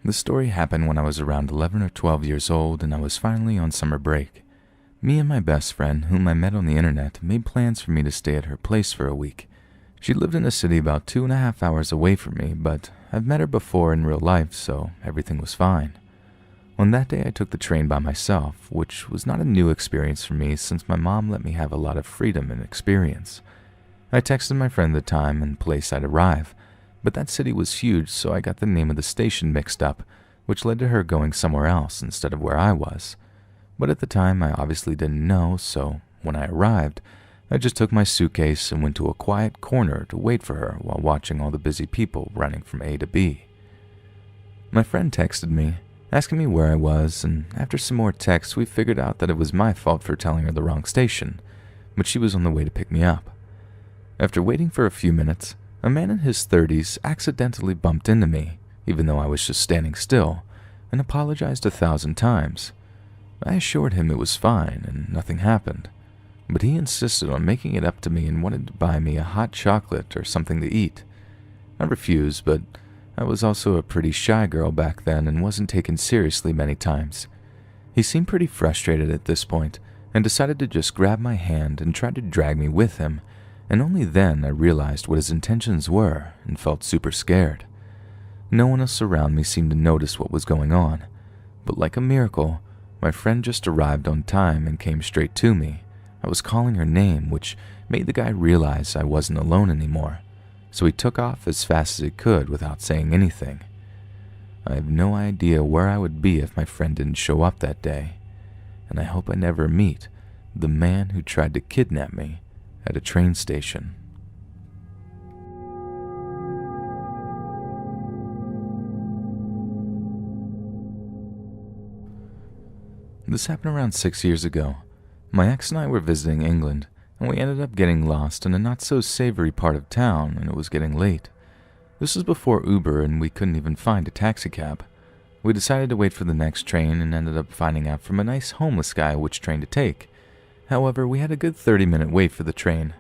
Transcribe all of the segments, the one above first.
The story happened when I was around 11 or 12 years old and I was finally on summer break. Me and my best friend, whom I met on the internet, made plans for me to stay at her place for a week. She lived in a city about 2.5 hours away from me, but I've met her before in real life, so everything was fine. On that day, I took the train by myself, which was not a new experience for me since my mom let me have a lot of freedom and experience. I texted my friend the time and place I'd arrive, but that city was huge, so I got the name of the station mixed up, which led to her going somewhere else instead of where I was. But at the time, I obviously didn't know, so when I arrived, I just took my suitcase and went to a quiet corner to wait for her while watching all the busy people running from A to B. My friend texted me, asking me where I was, and after some more texts, we figured out that it was my fault for telling her the wrong station, but she was on the way to pick me up. After waiting for a few minutes, a man in his 30s accidentally bumped into me, even though I was just standing still, and apologized 1,000 times. I assured him it was fine and nothing happened, but he insisted on making it up to me and wanted to buy me a hot chocolate or something to eat. I refused, but I was also a pretty shy girl back then and wasn't taken seriously many times. He seemed pretty frustrated at this point and decided to just grab my hand and try to drag me with him, and only then I realized what his intentions were and felt super scared. No one else around me seemed to notice what was going on, but like a miracle, my friend just arrived on time and came straight to me. I was calling her name, which made the guy realize I wasn't alone anymore, so he took off as fast as he could without saying anything. I have no idea where I would be if my friend didn't show up that day, and I hope I never meet the man who tried to kidnap me at a train station. This happened around 6 years ago. My ex and I were visiting England, and we ended up getting lost in a not-so-savory part of town, and it was getting late. This was before Uber, and we couldn't even find a taxicab. We decided to wait for the next train and ended up finding out from a nice homeless guy which train to take. However, we had a good 30-minute wait for the train.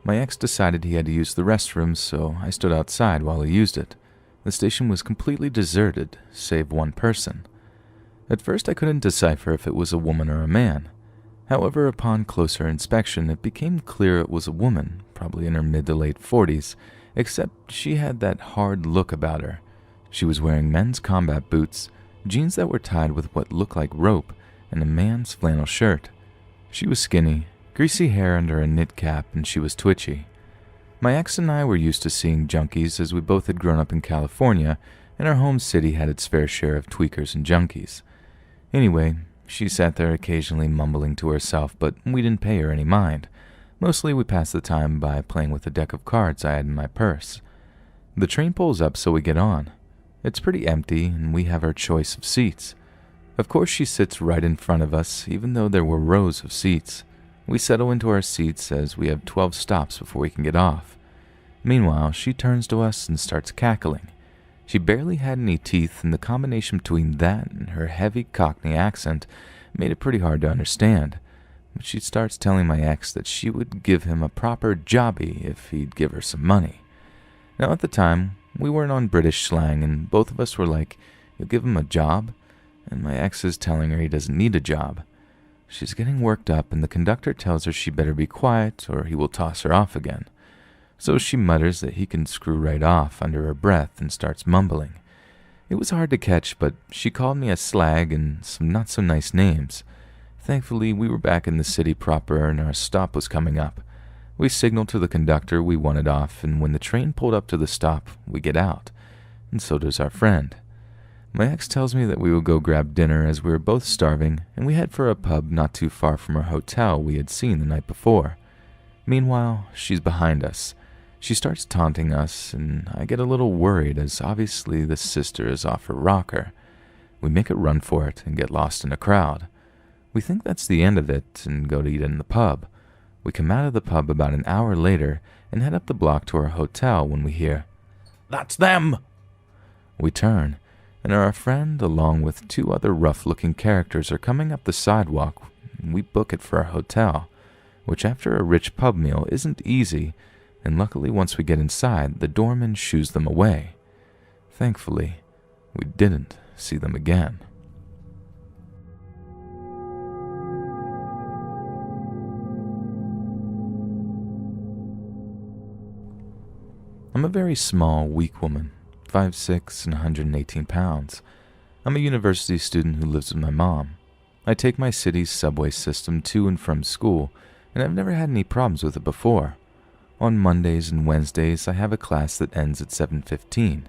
My ex decided he had to use the restroom, so I stood outside while he used it. The station was completely deserted, save one person. At first, I couldn't decipher if it was a woman or a man. However, upon closer inspection, it became clear it was a woman, probably in her mid to late 40s, except she had that hard look about her. She was wearing men's combat boots, jeans that were tied with what looked like rope, and a man's flannel shirt. She was skinny, greasy hair under a knit cap, and she was twitchy. My ex and I were used to seeing junkies as we both had grown up in California, and our home city had its fair share of tweakers and junkies. Anyway, she sat there occasionally mumbling to herself, but we didn't pay her any mind. Mostly we passed the time by playing with a deck of cards I had in my purse. The train pulls up, so we get on. It's pretty empty, and we have our choice of seats. Of course, she sits right in front of us, even though there were rows of seats. We settle into our seats as we have 12 stops before we can get off. Meanwhile, she turns to us and starts cackling. She barely had any teeth, and the combination between that and her heavy Cockney accent made it pretty hard to understand. But she starts telling my ex that she would give him a proper jobby if he'd give her some money. Now, at the time, we weren't on British slang, and both of us were like, "You'll give him a job?" And my ex is telling her he doesn't need a job. She's getting worked up, and the conductor tells her she better be quiet or he will toss her off again. So she mutters that he can screw right off under her breath and starts mumbling. It was hard to catch, but she called me a slag and some not-so-nice names. Thankfully, we were back in the city proper and our stop was coming up. We signaled to the conductor we wanted off, and when the train pulled up to the stop, we get out, and so does our friend. My ex tells me that we will go grab dinner as we were both starving, and we head for a pub not too far from our hotel we had seen the night before. Meanwhile, she's behind us. She starts taunting us, and I get a little worried as obviously the sister is off her rocker. We make a run for it and get lost in a crowd. We think that's the end of it and go to eat in the pub. We come out of the pub about an hour later and head up the block to our hotel when we hear, "That's them!" We turn, and our friend, along with 2 other rough-looking characters, are coming up the sidewalk. We book it for our hotel, which after a rich pub meal isn't easy, and luckily once we get inside, the doorman shoos them away. Thankfully, we didn't see them again. I'm a very small, weak woman, 5'6" and 118 pounds. I'm a university student who lives with my mom. I take my city's subway system to and from school, and I've never had any problems with it before. On Mondays and Wednesdays, I have a class that ends at 7:15.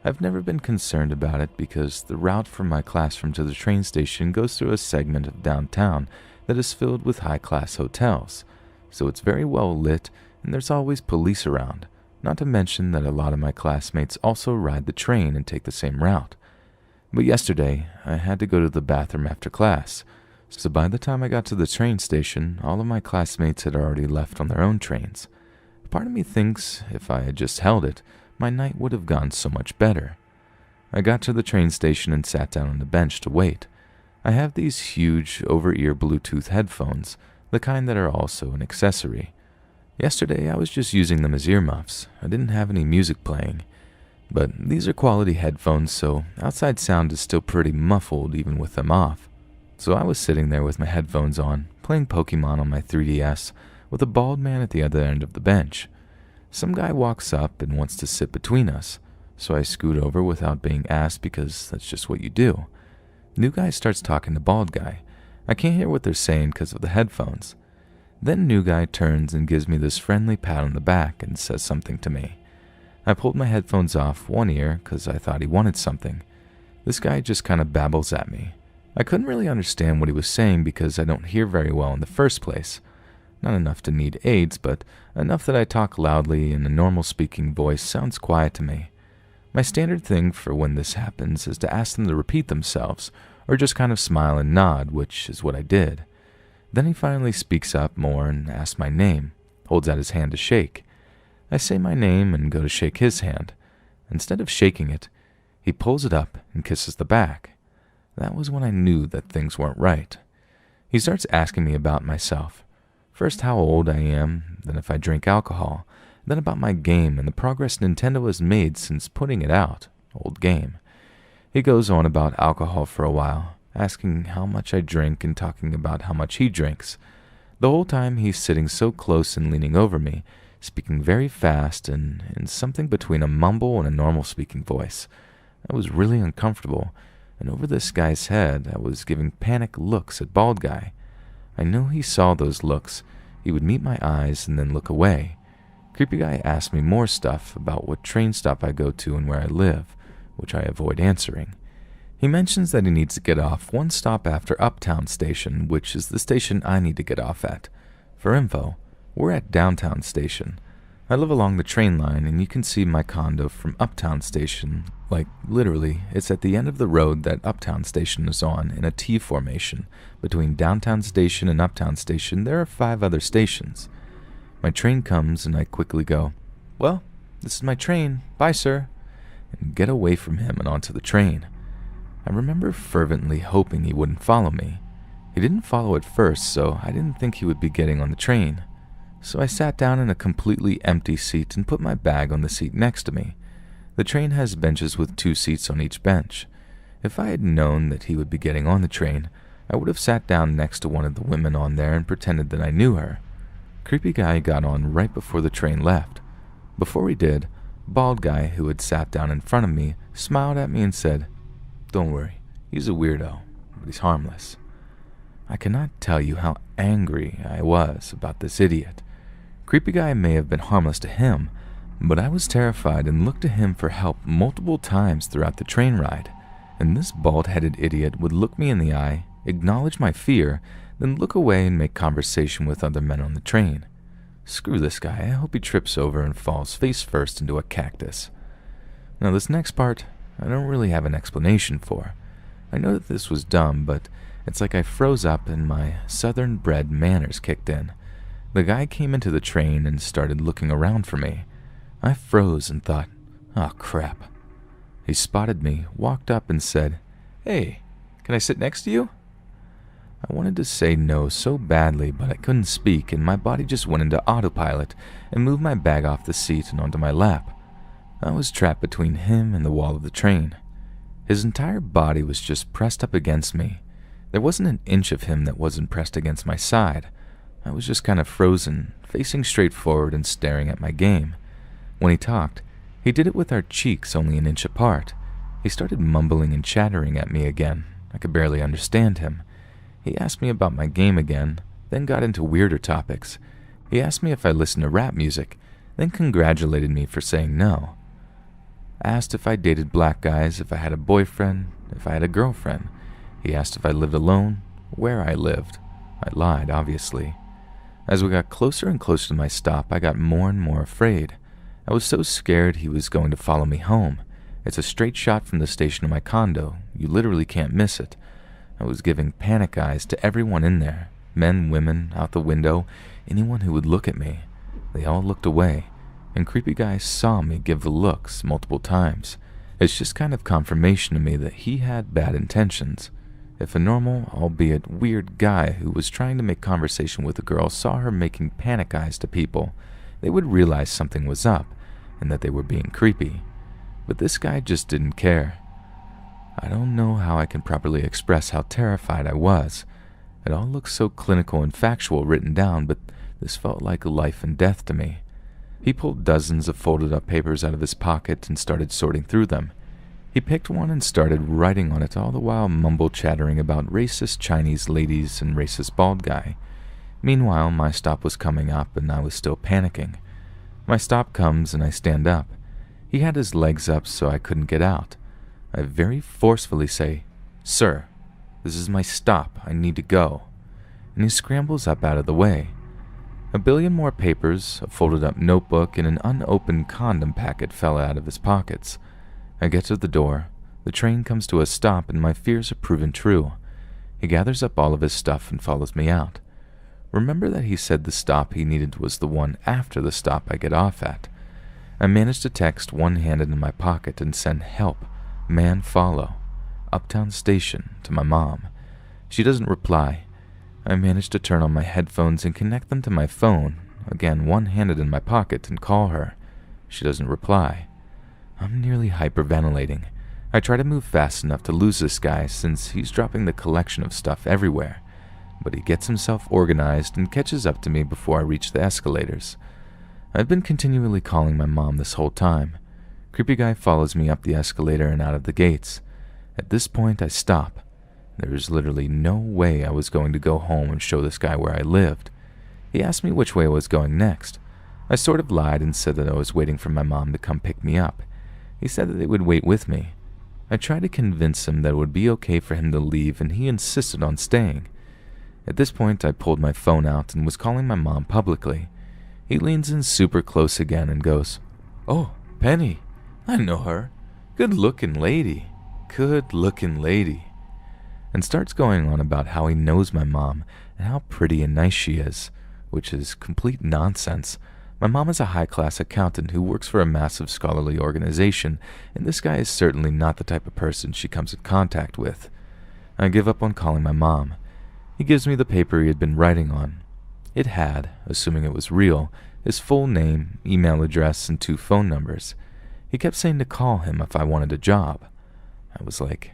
I've never been concerned about it because the route from my classroom to the train station goes through a segment of downtown that is filled with high-class hotels, so it's very well lit and there's always police around. Not to mention that a lot of my classmates also ride the train and take the same route. But yesterday, I had to go to the bathroom after class, so by the time I got to the train station, all of my classmates had already left on their own trains. Part of me thinks if I had just held it, my night would have gone so much better. I got to the train station and sat down on the bench to wait. I have these huge over-ear Bluetooth headphones, the kind that are also an accessory. Yesterday, I was just using them as earmuffs. I didn't have any music playing. But these are quality headphones, so outside sound is still pretty muffled even with them off. So I was sitting there with my headphones on, playing Pokemon on my 3DS, with a bald man at the other end of the bench. Some guy walks up and wants to sit between us, so I scoot over without being asked because that's just what you do. New guy starts talking to bald guy. I can't hear what they're saying because of the headphones. Then new guy turns and gives me this friendly pat on the back and says something to me. I pulled my headphones off one ear because I thought he wanted something. This guy just kind of babbles at me. I couldn't really understand what he was saying because I don't hear very well in the first place. Not enough to need aids, but enough that I talk loudly and a normal speaking voice sounds quiet to me. My standard thing for when this happens is to ask them to repeat themselves, or just kind of smile and nod, which is what I did. Then he finally speaks up more and asks my name, holds out his hand to shake. I say my name and go to shake his hand. Instead of shaking it, he pulls it up and kisses the back. That was when I knew that things weren't right. He starts asking me about myself. First how old I am, then if I drink alcohol, then about my game and the progress Nintendo has made since putting it out. Old game. He goes on about alcohol for a while, asking how much I drink and talking about how much he drinks. The whole time he's sitting so close and leaning over me, speaking very fast and in something between a mumble and a normal speaking voice. I was really uncomfortable, and over this guy's head I was giving panic looks at bald guy. I knew he saw those looks. He would meet my eyes and then look away. Creepy guy asked me more stuff about what train stop I go to and where I live, which I avoid answering. He mentions that he needs to get off one stop after Uptown Station, which is the station I need to get off at. For info, we're at Downtown Station. I live along the train line and you can see my condo from Uptown Station. Like, literally, it's at the end of the road that Uptown Station is on in a T formation. Between Downtown Station and Uptown Station, there are 5 other stations. My train comes and I quickly go, "Well, this is my train. Bye, sir," and get away from him and onto the train. I remember fervently hoping he wouldn't follow me. He didn't follow at first, so I didn't think he would be getting on the train. So I sat down in a completely empty seat and put my bag on the seat next to me. The train has benches with 2 seats on each bench. If I had known that he would be getting on the train, I would have sat down next to one of the women on there and pretended that I knew her. Creepy guy got on right before the train left. Before he did, bald guy who had sat down in front of me smiled at me and said, "Don't worry, he's a weirdo, but he's harmless." I cannot tell you how angry I was about this idiot. Creepy guy may have been harmless to him, but I was terrified and looked to him for help multiple times throughout the train ride, and this bald-headed idiot would look me in the eye, acknowledge my fear, then look away and make conversation with other men on the train. Screw this guy, I hope he trips over and falls face first into a cactus. Now this next part, I don't really have an explanation for. I know that this was dumb, but it's like I froze up and my southern-bred manners kicked in. The guy came into the train and started looking around for me. I froze and thought, "Oh crap." He spotted me, walked up and said, "Hey, can I sit next to you?" I wanted to say no so badly, but I couldn't speak and my body just went into autopilot and moved my bag off the seat and onto my lap. I was trapped between him and the wall of the train. His entire body was just pressed up against me. There wasn't an inch of him that wasn't pressed against my side. I was just kind of frozen, facing straight forward and staring at my game. When he talked, he did it with our cheeks only an inch apart. He started mumbling and chattering at me again. I could barely understand him. He asked me about my game again, then got into weirder topics. He asked me if I listened to rap music, then congratulated me for saying no. Asked if I dated black guys, if I had a boyfriend, if I had a girlfriend. He asked if I lived alone, where I lived. I lied, obviously. As we got closer and closer to my stop, I got more and more afraid. I was so scared he was going to follow me home. It's a straight shot from the station to my condo. You literally can't miss it. I was giving panic eyes to everyone in there. Men, women, out the window, anyone who would look at me. They all looked away, and creepy guy saw me give the looks multiple times. It's just kind of confirmation to me that he had bad intentions. If a normal, albeit weird guy who was trying to make conversation with a girl saw her making panic eyes to people, they would realize something was up and that they were being creepy. But this guy just didn't care. I don't know how I can properly express how terrified I was. It all looked so clinical and factual written down, but this felt like life and death to me. He pulled dozens of folded up papers out of his pocket and started sorting through them. He picked one and started writing on it, all the while mumble-chattering about racist Chinese ladies and racist bald guy. Meanwhile, my stop was coming up and I was still panicking. My stop comes and I stand up. He had his legs up so I couldn't get out. I very forcefully say, "Sir, this is my stop. I need to go." And he scrambles up out of the way. A billion more papers, a folded-up notebook, and an unopened condom packet fell out of his pockets. I get to the door. The train comes to a stop, and my fears are proven true. He gathers up all of his stuff and follows me out. Remember that he said the stop he needed was the one after the stop I get off at. I manage to text one-handed in my pocket and send "help, man follow, Uptown Station" to my mom. She doesn't reply. I manage to turn on my headphones and connect them to my phone, again one-handed in my pocket, and call her. She doesn't reply. I'm nearly hyperventilating. I try to move fast enough to lose this guy since he's dropping the collection of stuff everywhere, but he gets himself organized and catches up to me before I reach the escalators. I've been continually calling my mom this whole time. Creepy guy follows me up the escalator and out of the gates. At this point, I stop. There is literally no way I was going to go home and show this guy where I lived. He asked me which way I was going next. I sort of lied and said that I was waiting for my mom to come pick me up. He said that they would wait with me. I tried to convince him that it would be okay for him to leave, and he insisted on staying. At this point, I pulled my phone out and was calling my mom publicly. He leans in super close again and goes, "Oh, Penny, I know her. Good-looking lady. Good-looking lady." And starts going on about how he knows my mom and how pretty and nice she is, which is complete nonsense. My mom is a high-class accountant who works for a massive scholarly organization, and this guy is certainly not the type of person she comes in contact with. I give up on calling my mom. He gives me the paper he had been writing on. It had, assuming it was real, his full name, email address, and 2 phone numbers. He kept saying to call him if I wanted a job. I was like,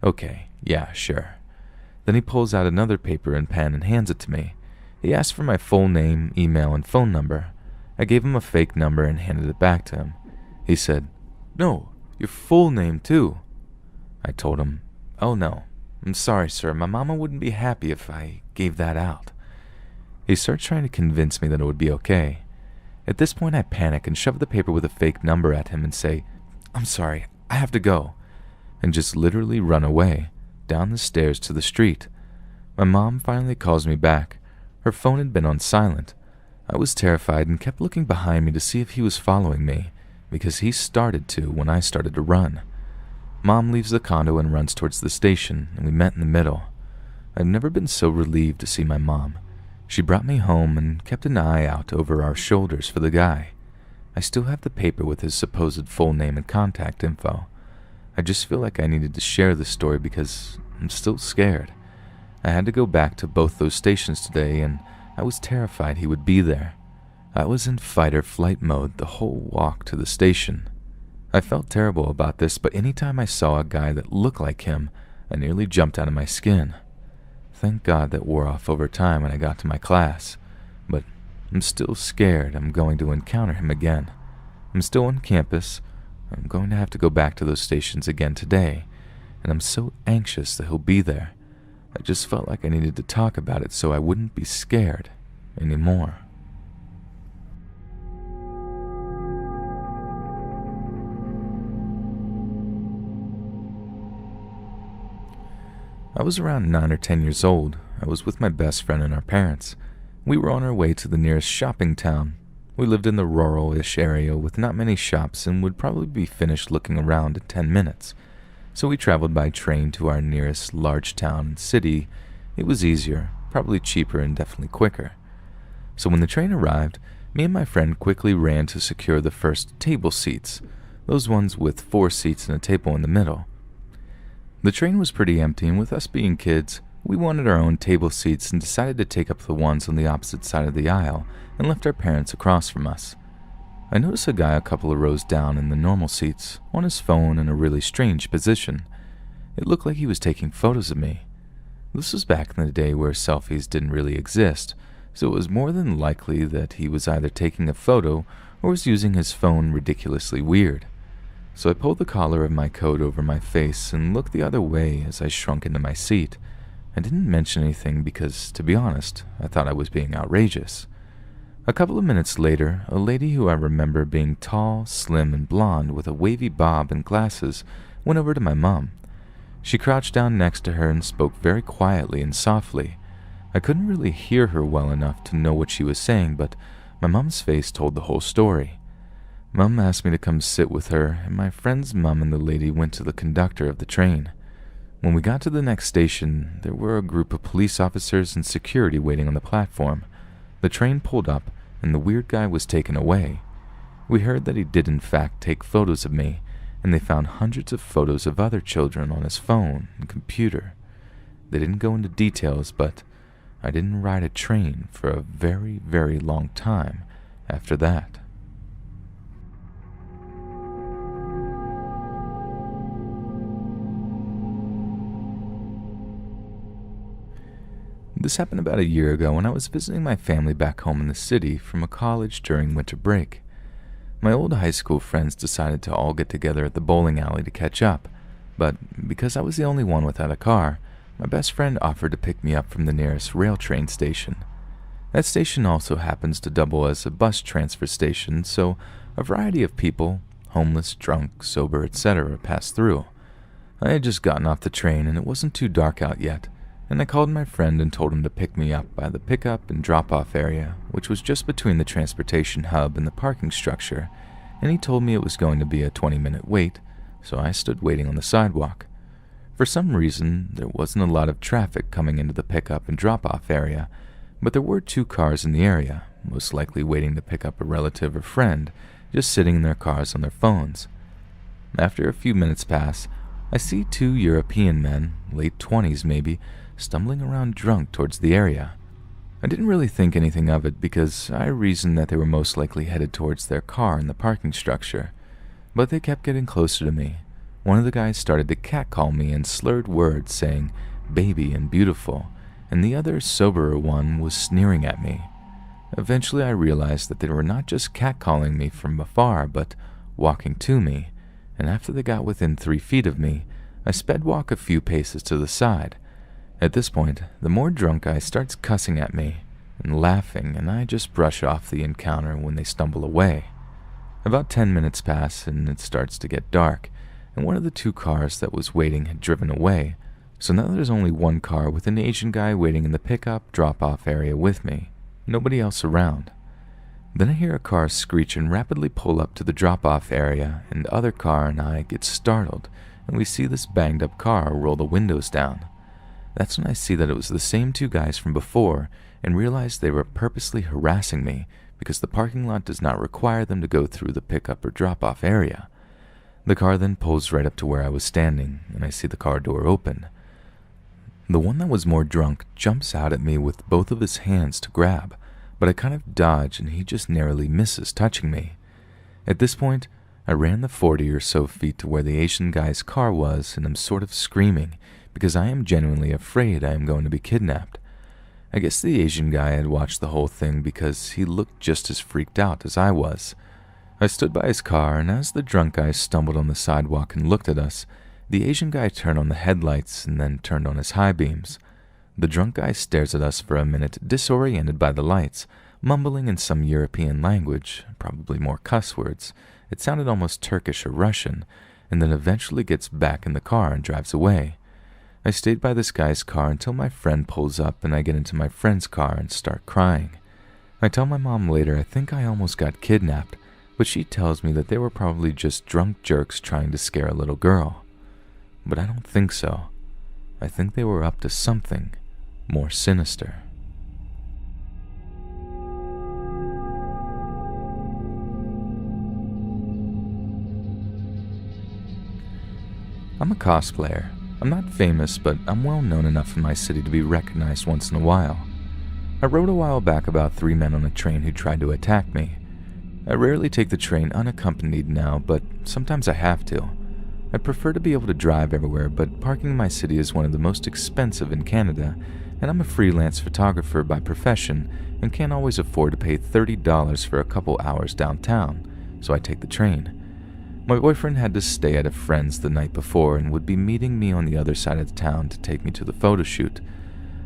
okay, yeah, sure. Then he pulls out another paper and pen and hands it to me. He asked for my full name, email, and phone number. I gave him a fake number and handed it back to him. He said, "No, your full name too." I told him, "Oh no, I'm sorry, sir. My mama wouldn't be happy if I gave that out." He starts trying to convince me that it would be okay. At this point, I panic and shove the paper with a fake number at him and say, "I'm sorry, I have to go," and just literally run away, down the stairs to the street. My mom finally calls me back. Her phone had been on silent. I was terrified and kept looking behind me to see if he was following me, because he started to when I started to run. Mom leaves the condo and runs towards the station, and we met in the middle. I've never been so relieved to see my mom. She brought me home and kept an eye out over our shoulders for the guy. I still have the paper with his supposed full name and contact info. I just feel like I needed to share this story because I'm still scared. I had to go back to both those stations today, and I was terrified he would be there. I was in fight or flight mode the whole walk to the station. I felt terrible about this, but anytime I saw a guy that looked like him, I nearly jumped out of my skin. Thank God that wore off over time when I got to my class, but I'm still scared I'm going to encounter him again. I'm still on campus. I'm going to have to go back to those stations again today, and I'm so anxious that he'll be there. I just felt like I needed to talk about it so I wouldn't be scared anymore. I was around 9 or 10 years old. I was with my best friend and our parents. We were on our way to the nearest shopping town. We lived in the rural-ish area with not many shops and would probably be finished looking around in 10 minutes. So we traveled by train to our nearest large town and city. It was easier, probably cheaper, and definitely quicker. So when the train arrived, me and my friend quickly ran to secure the first table seats, those ones with 4 seats and a table in the middle. The train was pretty empty, and with us being kids, we wanted our own table seats and decided to take up the ones on the opposite side of the aisle and left our parents across from us. I noticed a guy a couple of rows down in the normal seats, on his phone in a really strange position. It looked like he was taking photos of me. This was back in the day where selfies didn't really exist, so it was more than likely that he was either taking a photo or was using his phone ridiculously weird. So I pulled the collar of my coat over my face and looked the other way as I shrunk into my seat. I didn't mention anything because, to be honest, I thought I was being outrageous. A couple of minutes later, a lady who I remember being tall, slim, and blonde with a wavy bob and glasses went over to my mom. She crouched down next to her and spoke very quietly and softly. I couldn't really hear her well enough to know what she was saying, but my mom's face told the whole story. Mom asked me to come sit with her, and my friend's mom and the lady went to the conductor of the train. When we got to the next station, there were a group of police officers and security waiting on the platform. The train pulled up, and the weird guy was taken away. We heard that he did in fact take photos of me, and they found hundreds of photos of other children on his phone and computer. They didn't go into details, but I didn't ride a train for a very, very long time after that. This happened about a year ago when I was visiting my family back home in the city from a college during winter break. My old high school friends decided to all get together at the bowling alley to catch up, but because I was the only one without a car, my best friend offered to pick me up from the nearest rail train station. That station also happens to double as a bus transfer station, so a variety of people, homeless, drunk, sober, etc., pass through. I had just gotten off the train and it wasn't too dark out yet, and I called my friend and told him to pick me up by the pickup and drop-off area, which was just between the transportation hub and the parking structure, and he told me it was going to be a 20-minute wait, so I stood waiting on the sidewalk. For some reason, there wasn't a lot of traffic coming into the pickup and drop-off area, but there were 2 cars in the area, most likely waiting to pick up a relative or friend, just sitting in their cars on their phones. After a few minutes pass, I see 2 European men, late 20s maybe, stumbling around drunk towards the area. I didn't really think anything of it because I reasoned that they were most likely headed towards their car in the parking structure, but they kept getting closer to me. One of the guys started to catcall me in slurred words saying baby and beautiful, and the other soberer one was sneering at me. Eventually I realized that they were not just catcalling me from afar, but walking to me, and after they got within 3 feet of me, I sped walk a few paces to the side. At this point, the more drunk guy starts cussing at me and laughing, and I just brush off the encounter when they stumble away. About 10 minutes pass, and it starts to get dark, and one of the 2 cars that was waiting had driven away, so now there's only 1 car with an Asian guy waiting in the pickup drop-off area with me, nobody else around. Then I hear a car screech and rapidly pull up to the drop-off area, and the other car and I get startled, and we see this banged-up car roll the windows down. That's when I see that it was the same 2 guys from before and realized they were purposely harassing me because the parking lot does not require them to go through the pickup or drop-off area. The car then pulls right up to where I was standing, and I see the car door open. The one that was more drunk jumps out at me with both of his hands to grab, but I kind of dodge and he just narrowly misses touching me. At this point, I ran the 40 or so feet to where the Asian guy's car was, and am sort of screaming because I am genuinely afraid I am going to be kidnapped. I guess the Asian guy had watched the whole thing because he looked just as freaked out as I was. I stood by his car, and as the drunk guy stumbled on the sidewalk and looked at us, the Asian guy turned on the headlights and then turned on his high beams. The drunk guy stares at us for a minute, disoriented by the lights, mumbling in some European language, probably more cuss words. It sounded almost Turkish or Russian, and then eventually gets back in the car and drives away. I stayed by this guy's car until my friend pulls up and I get into my friend's car and start crying. I tell my mom later I think I almost got kidnapped, but she tells me that they were probably just drunk jerks trying to scare a little girl. But I don't think so. I think they were up to something more sinister. I'm a cosplayer. I'm not famous, but I'm well known enough in my city to be recognized once in a while. I wrote a while back about 3 men on a train who tried to attack me. I rarely take the train unaccompanied now, but sometimes I have to. I prefer to be able to drive everywhere, but parking in my city is one of the most expensive in Canada, and I'm a freelance photographer by profession and can't always afford to pay $30 for a couple hours downtown, so I take the train. My boyfriend had to stay at a friend's the night before and would be meeting me on the other side of the town to take me to the photo shoot.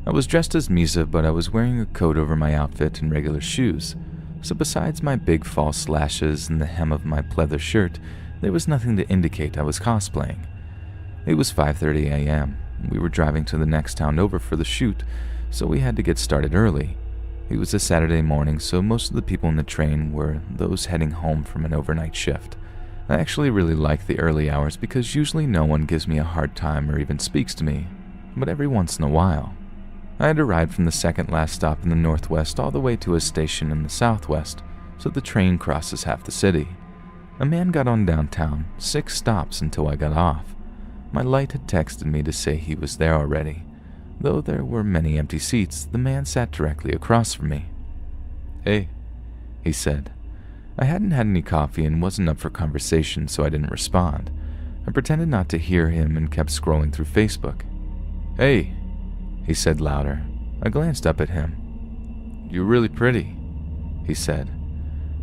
I was dressed as Misa, but I was wearing a coat over my outfit and regular shoes, so besides my big false lashes and the hem of my pleather shirt, there was nothing to indicate I was cosplaying. It was 5:30 a.m. We were driving to the next town over for the shoot, so we had to get started early. It was a Saturday morning, so most of the people in the train were those heading home from an overnight shift. I actually really like the early hours because usually no one gives me a hard time or even speaks to me, but every once in a while. I had to ride from the second last stop in the northwest all the way to a station in the southwest, so the train crosses half the city. A man got on downtown, 6 stops until I got off. My light had texted me to say he was there already. Though there were many empty seats, the man sat directly across from me. "Hey," he said. I hadn't had any coffee and wasn't up for conversation, so I didn't respond. I pretended not to hear him and kept scrolling through Facebook. "Hey," he said louder. I glanced up at him. "You're really pretty," he said.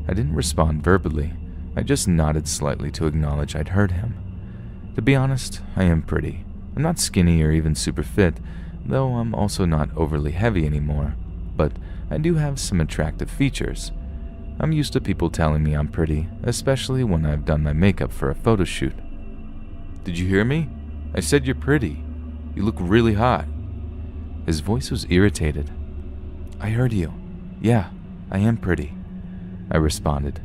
I didn't respond verbally. I just nodded slightly to acknowledge I'd heard him. To be honest, I am pretty. I'm not skinny or even super fit, though I'm also not overly heavy anymore, but I do have some attractive features. I'm used to people telling me I'm pretty, especially when I've done my makeup for a photo shoot. "Did you hear me? I said you're pretty. You look really hot." His voice was irritated. "I heard you. Yeah, I am pretty," I responded.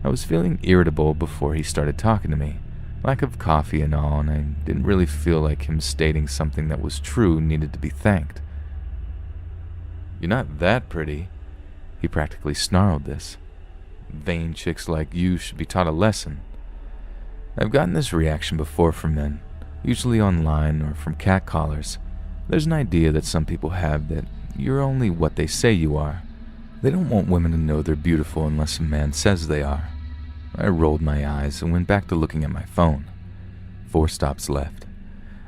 I was feeling irritable before he started talking to me. Lack of coffee and all, and I didn't really feel like him stating something that was true needed to be thanked. "You're not that pretty." He practically snarled this. "Vain chicks like you should be taught a lesson." I've gotten this reaction before from men, usually online or from catcallers. There's an idea that some people have that you're only what they say you are. They don't want women to know they're beautiful unless a man says they are. I rolled my eyes and went back to looking at my phone. 4 stops left.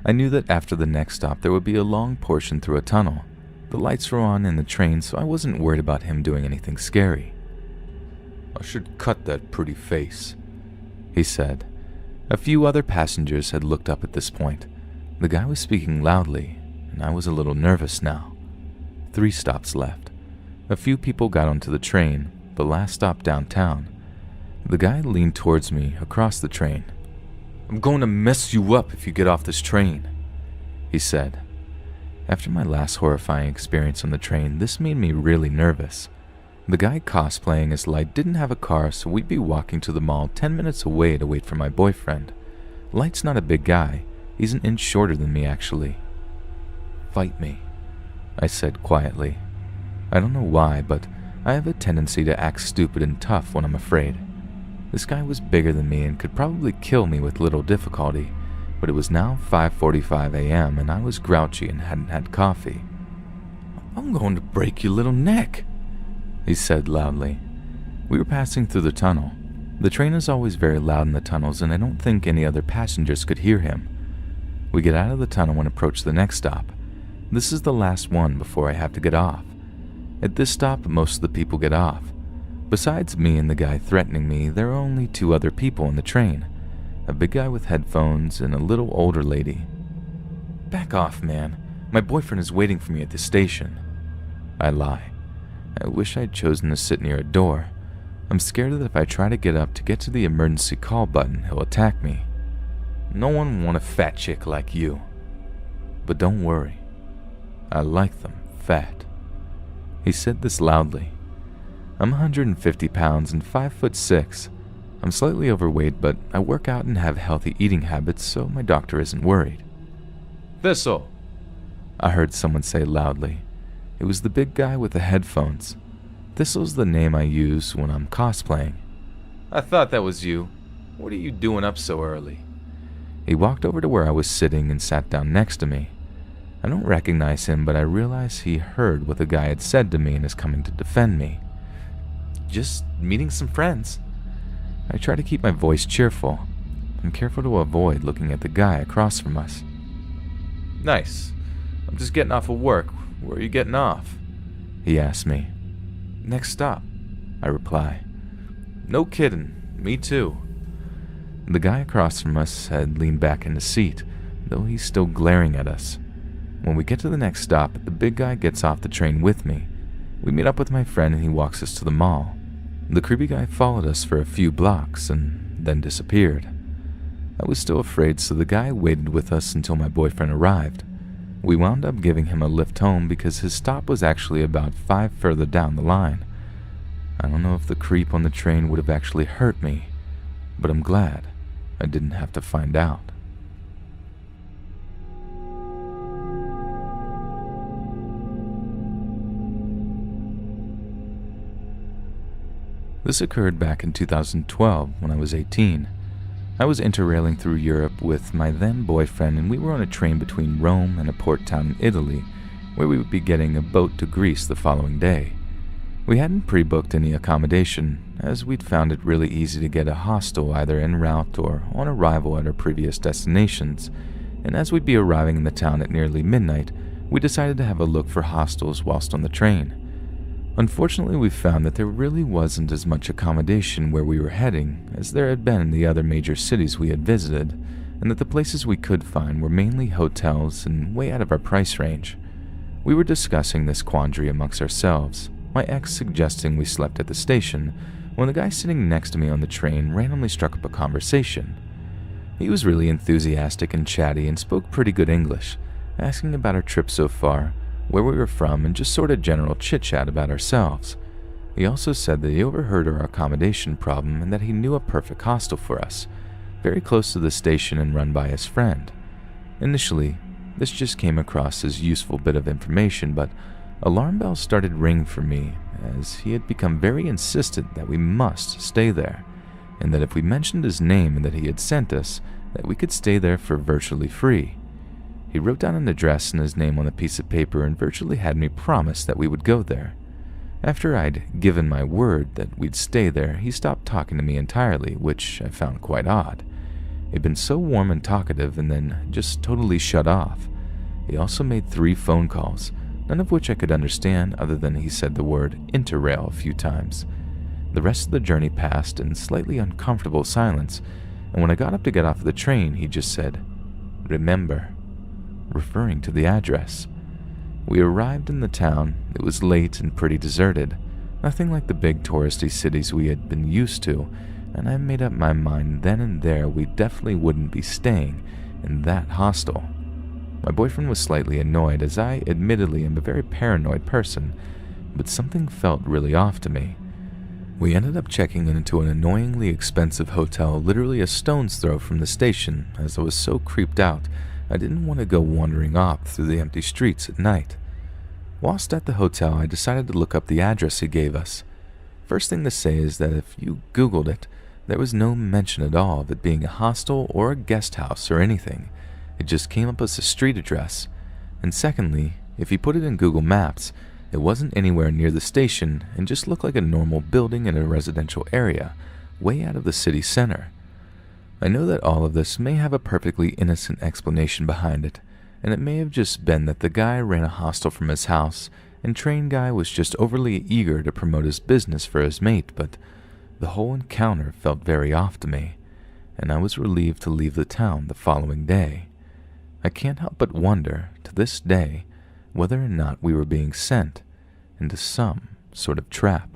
I knew that after the next stop there would be a long portion through a tunnel. The lights were on in the train, so I wasn't worried about him doing anything scary. "I should cut that pretty face," he said. A few other passengers had looked up at this point. The guy was speaking loudly, and I was a little nervous now. 3 stops left. A few people got onto the train, the last stop downtown. The guy leaned towards me across the train. "I'm going to mess you up if you get off this train," he said. After my last horrifying experience on the train, this made me really nervous. The guy cosplaying as Light didn't have a car, so we'd be walking to the mall 10 minutes away to wait for my boyfriend. Light's not a big guy. He's an inch shorter than me, actually. "Fight me," I said quietly. I don't know why, but I have a tendency to act stupid and tough when I'm afraid. This guy was bigger than me and could probably kill me with little difficulty, but it was now 5:45 a.m. and I was grouchy and hadn't had coffee. "I'm going to break your little neck," he said loudly. We were passing through the tunnel. The train is always very loud in the tunnels, and I don't think any other passengers could hear him. We get out of the tunnel and approach the next stop. This is the last one before I have to get off. At this stop, most of the people get off. Besides me and the guy threatening me, there are only two other people in the train. A big guy with headphones and a little older lady. "Back off, man. My boyfriend is waiting for me at the station." I lie. I wish I'd chosen to sit near a door. I'm scared that if I try to get up to get to the emergency call button, he'll attack me. "No one want a fat chick like you." But don't worry. I like them fat. He said this loudly. I'm 150 pounds and 5'6". I'm slightly overweight, but I work out and have healthy eating habits, so my doctor isn't worried. "Thistle," I heard someone say loudly. It was the big guy with the headphones. Thistle's the name I use when I'm cosplaying. "I thought that was you. What are you doing up so early?" He walked over to where I was sitting and sat down next to me. I don't recognize him, but I realize he heard what the guy had said to me and is coming to defend me. "Just meeting some friends." I try to keep my voice cheerful. I'm careful to avoid looking at the guy across from us. "Nice. I'm just getting off of work. Where are you getting off?" he asked me. "Next stop," I reply. "No kidding. Me too." The guy across from us had leaned back in his seat, though he's still glaring at us. When we get to the next stop, the big guy gets off the train with me. We meet up with my friend and he walks us to the mall. The creepy guy followed us for a few blocks and then disappeared. I was still afraid, so the guy waited with us until my boyfriend arrived. We wound up giving him a lift home because his stop was actually about 5 further down the line. I don't know if the creep on the train would have actually hurt me, but I'm glad I didn't have to find out. This occurred back in 2012 when I was 18. I was interrailing through Europe with my then boyfriend, and we were on a train between Rome and a port town in Italy, where we would be getting a boat to Greece the following day. We hadn't pre-booked any accommodation, as we'd found it really easy to get a hostel either en route or on arrival at our previous destinations, and as we'd be arriving in the town at nearly midnight, we decided to have a look for hostels whilst on the train. Unfortunately, we found that there really wasn't as much accommodation where we were heading as there had been in the other major cities we had visited, and that the places we could find were mainly hotels and way out of our price range. We were discussing this quandary amongst ourselves, my ex suggesting we slept at the station, when the guy sitting next to me on the train randomly struck up a conversation. He was really enthusiastic and chatty and spoke pretty good English, asking about our trip so far, where we were from, and just sort of general chit-chat about ourselves. He also said that he overheard our accommodation problem and that he knew a perfect hostel for us, very close to the station and run by his friend. Initially, this just came across as a useful bit of information, but alarm bells started ringing for me as he had become very insistent that we must stay there, and that if we mentioned his name and that he had sent us, that we could stay there for virtually free. He wrote down an address and his name on a piece of paper and virtually had me promise that we would go there. After I'd given my word that we'd stay there, he stopped talking to me entirely, which I found quite odd. He'd been so warm and talkative and then just totally shut off. He also made 3 phone calls, none of which I could understand other than he said the word interrail a few times. The rest of the journey passed in slightly uncomfortable silence, and when I got up to get off the train, he just said, "Remember," referring to the address. We arrived in the town. It was late and pretty deserted, nothing like the big touristy cities we had been used to, and I made up my mind then and there we definitely wouldn't be staying in that hostel. My boyfriend was slightly annoyed, as I admittedly am a very paranoid person, but something felt really off to me. We ended up checking into an annoyingly expensive hotel literally a stone's throw from the station, as I was so creeped out I didn't want to go wandering off through the empty streets at night. Whilst at the hotel, I decided to look up the address he gave us. First thing to say is that if you Googled it, there was no mention at all of it being a hostel or a guest house or anything. It just came up as a street address. And secondly, if you put it in Google Maps, it wasn't anywhere near the station and just looked like a normal building in a residential area, way out of the city center. I know that all of this may have a perfectly innocent explanation behind it, and it may have just been that the guy ran a hostel from his house, and train guy was just overly eager to promote his business for his mate, but the whole encounter felt very off to me, and I was relieved to leave the town the following day. I can't help but wonder, to this day, whether or not we were being sent into some sort of trap.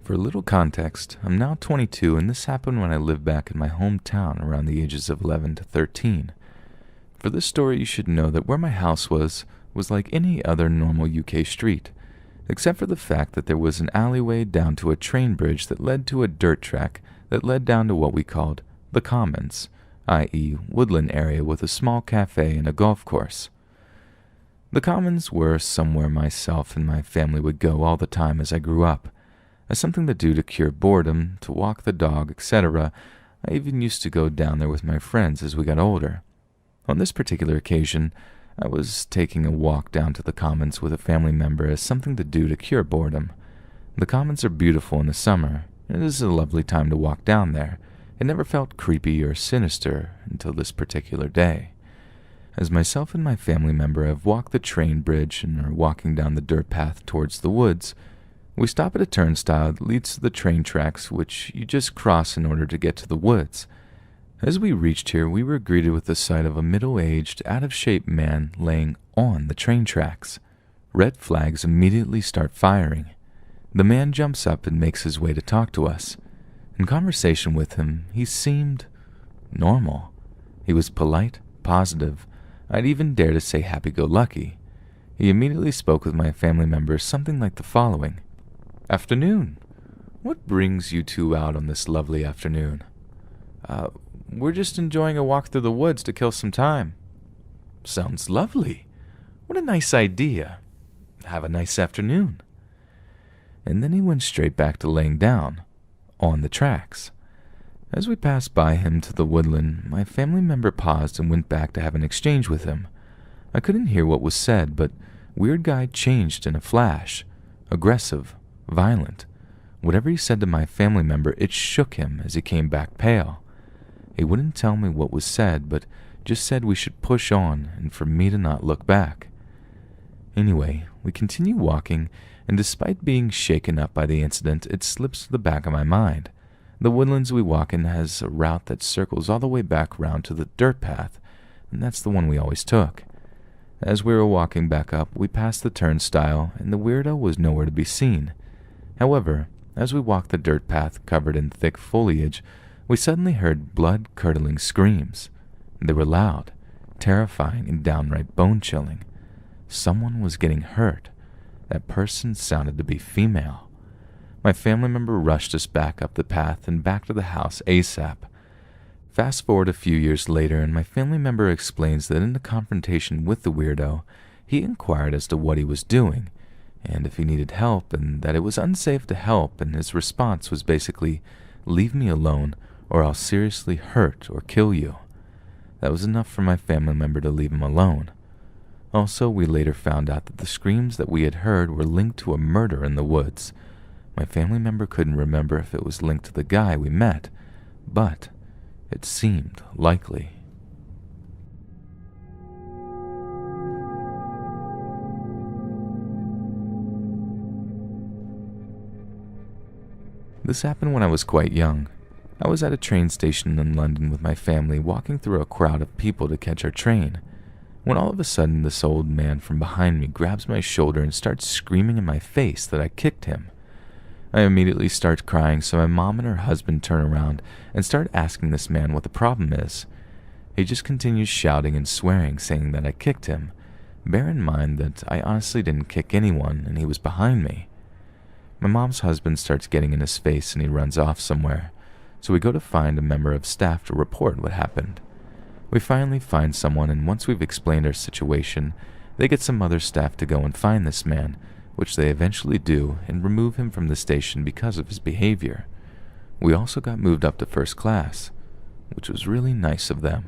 For a little context, I'm now 22, and this happened when I lived back in my hometown around the ages of 11 to 13. For this story, you should know that where my house was like any other normal UK street, except for the fact that there was an alleyway down to a train bridge that led to a dirt track that led down to what we called the Commons, i.e. woodland area with a small cafe and a golf course. The Commons were somewhere myself and my family would go all the time as I grew up, as something to do to cure boredom, to walk the dog, etc. I even used to go down there with my friends as we got older. On this particular occasion, I was taking a walk down to the Commons with a family member as something to do to cure boredom. The Commons are beautiful in the summer, and it is a lovely time to walk down there. It never felt creepy or sinister until this particular day. As myself and my family member have walked the train bridge and are walking down the dirt path towards the woods, we stop at a turnstile that leads to the train tracks, which you just cross in order to get to the woods. As we reached here, we were greeted with the sight of a middle-aged, out-of-shape man laying on the train tracks. Red flags immediately start firing. The man jumps up and makes his way to talk to us. In conversation with him, he seemed normal. He was polite, positive. I'd even dare to say happy-go-lucky. He immediately spoke with my family members something like the following. "Afternoon. What brings you two out on this lovely afternoon?" We're just enjoying a walk through the woods to kill some time." "Sounds lovely. What a nice idea. Have a nice afternoon." And then he went straight back to laying down on the tracks. As we passed by him to the woodland, my family member paused and went back to have an exchange with him. I couldn't hear what was said, but weird guy changed in a flash. Aggressive, violent. Whatever he said to my family member, it shook him as he came back pale. He wouldn't tell me what was said, but just said we should push on and for me to not look back. Anyway, we continue walking, and despite being shaken up by the incident, it slips to the back of my mind. The woodlands we walk in has a route that circles all the way back round to the dirt path, and that's the one we always took. As we were walking back up, we passed the turnstile, and the weirdo was nowhere to be seen. However, as we walked the dirt path covered in thick foliage, we suddenly heard blood-curdling screams. They were loud, terrifying, and downright bone-chilling. Someone was getting hurt. That person sounded to be female. My family member rushed us back up the path and back to the house ASAP. Fast forward a few years later, and my family member explains that in the confrontation with the weirdo, he inquired as to what he was doing, and if he needed help, and that it was unsafe to help, and his response was basically, "Leave me alone, or I'll seriously hurt or kill you." That was enough for my family member to leave him alone. Also, we later found out that the screams that we had heard were linked to a murder in the woods. My family member couldn't remember if it was linked to the guy we met, but it seemed likely. This happened when I was quite young. I was at a train station in London with my family, walking through a crowd of people to catch our train, when all of a sudden this old man from behind me grabs my shoulder and starts screaming in my face that I kicked him. I immediately start crying, so my mom and her husband turn around and start asking this man what the problem is. He just continues shouting and swearing, saying that I kicked him. Bear in mind that I honestly didn't kick anyone, and he was behind me. My mom's husband starts getting in his face and he runs off somewhere, so we go to find a member of staff to report what happened. We finally find someone, and once we've explained our situation, they get some other staff to go and find this man, which they eventually do, and remove him from the station because of his behavior. We also got moved up to first class, which was really nice of them.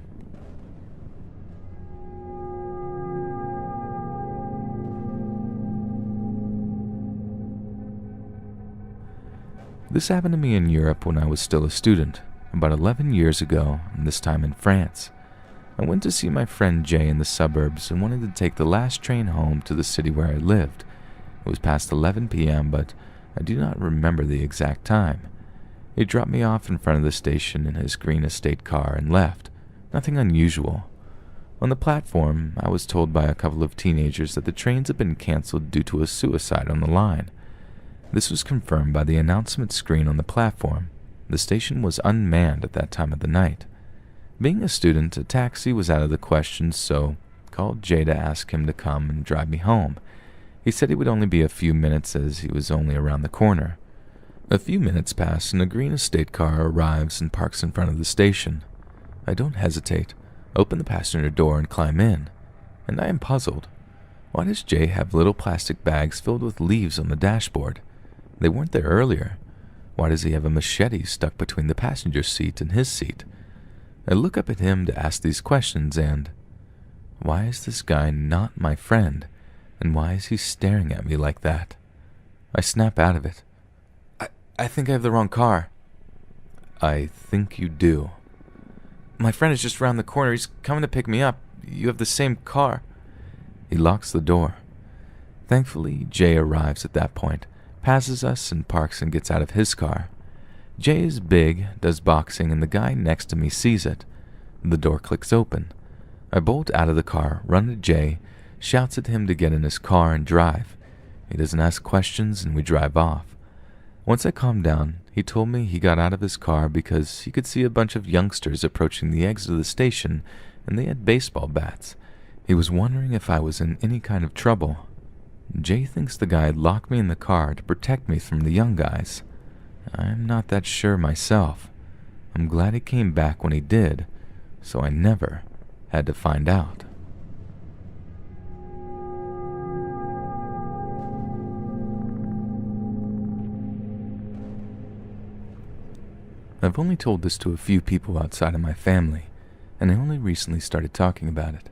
This happened to me in Europe when I was still a student, about 11 years ago, and this time in France. I went to see my friend Jay in the suburbs and wanted to take the last train home to the city where I lived. It was past 11 p.m., but I do not remember the exact time. He dropped me off in front of the station in his green estate car and left. Nothing unusual. On the platform, I was told by a couple of teenagers that the trains had been canceled due to a suicide on the line. This was confirmed by the announcement screen on the platform. The station was unmanned at that time of the night. Being a student, a taxi was out of the question, so I called Jay to ask him to come and drive me home. He said he would only be a few minutes as he was only around the corner. A few minutes pass and a green estate car arrives and parks in front of the station. I don't hesitate, open the passenger door and climb in, and I am puzzled. Why does Jay have little plastic bags filled with leaves on the dashboard? They weren't there earlier. Why does he have a machete stuck between the passenger seat and his seat? I look up at him to ask these questions and... Why is this guy not my friend? And why is he staring at me like that? I snap out of it. I think I have the wrong car. I think you do. My friend is just around the corner. He's coming to pick me up. You have the same car. He locks the door. Thankfully, Jay arrives at that point, passes us and parks and gets out of his car. Jay is big, does boxing, and the guy next to me sees it. The door clicks open. I bolt out of the car, run to Jay, shouts at him to get in his car and drive. He doesn't ask questions and we drive off. Once I calmed down, he told me he got out of his car because he could see a bunch of youngsters approaching the exit of the station and they had baseball bats. He was wondering if I was in any kind of trouble. Jay thinks the guy locked me in the car to protect me from the young guys. I'm not that sure myself. I'm glad he came back when he did, so I never had to find out. I've only told this to a few people outside of my family, and I only recently started talking about it.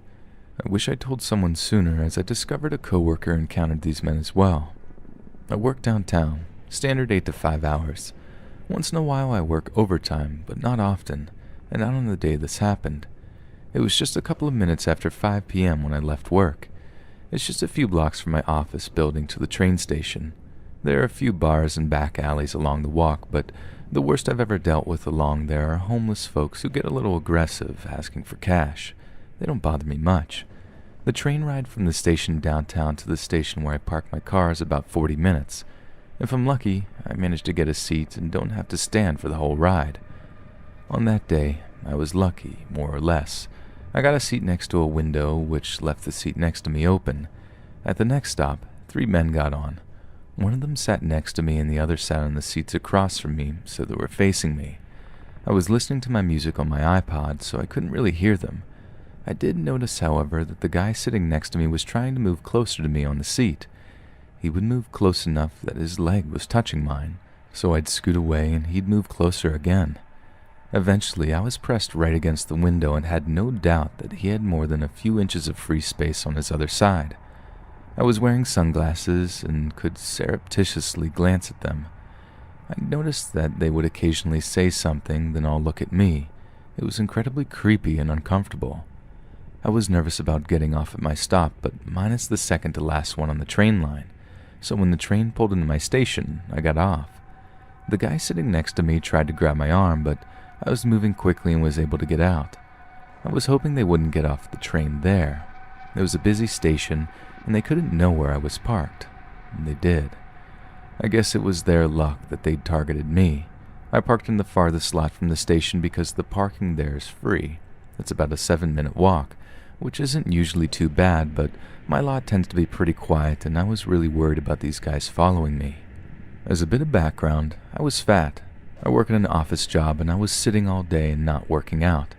I wish I told someone sooner, as I discovered a coworker encountered these men as well. I work downtown, standard 8 to 5 hours. Once in a while I work overtime, but not often, and not on the day this happened. It was just a couple of minutes after 5 p.m. when I left work. It's just a few blocks from my office building to the train station. There are a few bars and back alleys along the walk, but the worst I've ever dealt with along there are homeless folks who get a little aggressive, asking for cash. They don't bother me much. The train ride from the station downtown to the station where I park my car is about 40 minutes. If I'm lucky, I manage to get a seat and don't have to stand for the whole ride. On that day, I was lucky, more or less. I got a seat next to a window, which left the seat next to me open. At the next stop, 3 men got on. One of them sat next to me and the other sat on the seats across from me, so they were facing me. I was listening to my music on my iPod, so I couldn't really hear them. I did notice, however, that the guy sitting next to me was trying to move closer to me on the seat. He would move close enough that his leg was touching mine, so I'd scoot away and he'd move closer again. Eventually, I was pressed right against the window and had no doubt that he had more than a few inches of free space on his other side. I was wearing sunglasses and could surreptitiously glance at them. I noticed that they would occasionally say something, then all look at me. It was incredibly creepy and uncomfortable. I was nervous about getting off at my stop, but minus the second to last one on the train line, so when the train pulled into my station, I got off. The guy sitting next to me tried to grab my arm, but I was moving quickly and was able to get out. I was hoping they wouldn't get off the train there. It was a busy station, and they couldn't know where I was parked. And they did. I guess it was their luck that they'd targeted me. I parked in the farthest lot from the station because the parking there is free. It's about a 7-minute walk, which isn't usually too bad, but my lot tends to be pretty quiet, and I was really worried about these guys following me. As a bit of background, I was fat. I work in an office job, and I was sitting all day and not working out.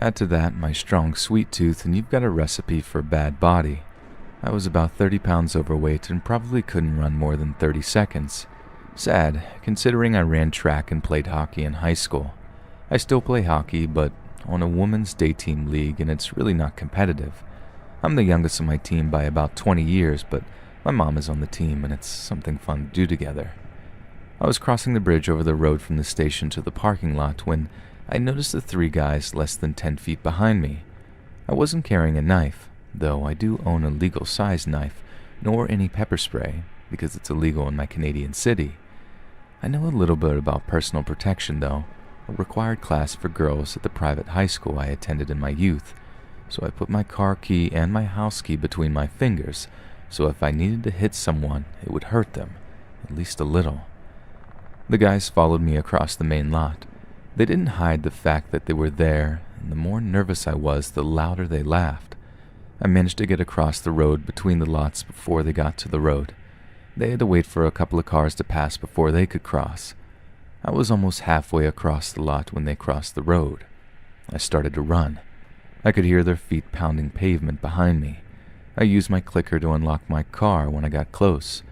Add to that my strong sweet tooth, and you've got a recipe for a bad body. I was about 30 pounds overweight and probably couldn't run more than 30 seconds. Sad, considering I ran track and played hockey in high school. I still play hockey, but on a women's day team league, and it's really not competitive. I'm the youngest on my team by about 20 years, but my mom is on the team and it's something fun to do together. I was crossing the bridge over the road from the station to the parking lot when I noticed the three guys less than 10 feet behind me. I wasn't carrying a knife, though I do own a legal-sized knife, nor any pepper spray, because it's illegal in my Canadian city. I know a little bit about personal protection, though, a required class for girls at the private high school I attended in my youth, so I put my car key and my house key between my fingers, so if I needed to hit someone, it would hurt them, at least a little. The guys followed me across the main lot. They didn't hide the fact that they were there, and the more nervous I was, the louder they laughed. I managed to get across the road between the lots before they got to the road. They had to wait for a couple of cars to pass before they could cross. I was almost halfway across the lot when they crossed the road. I started to run. I could hear their feet pounding pavement behind me. I used my clicker to unlock my car when I got close.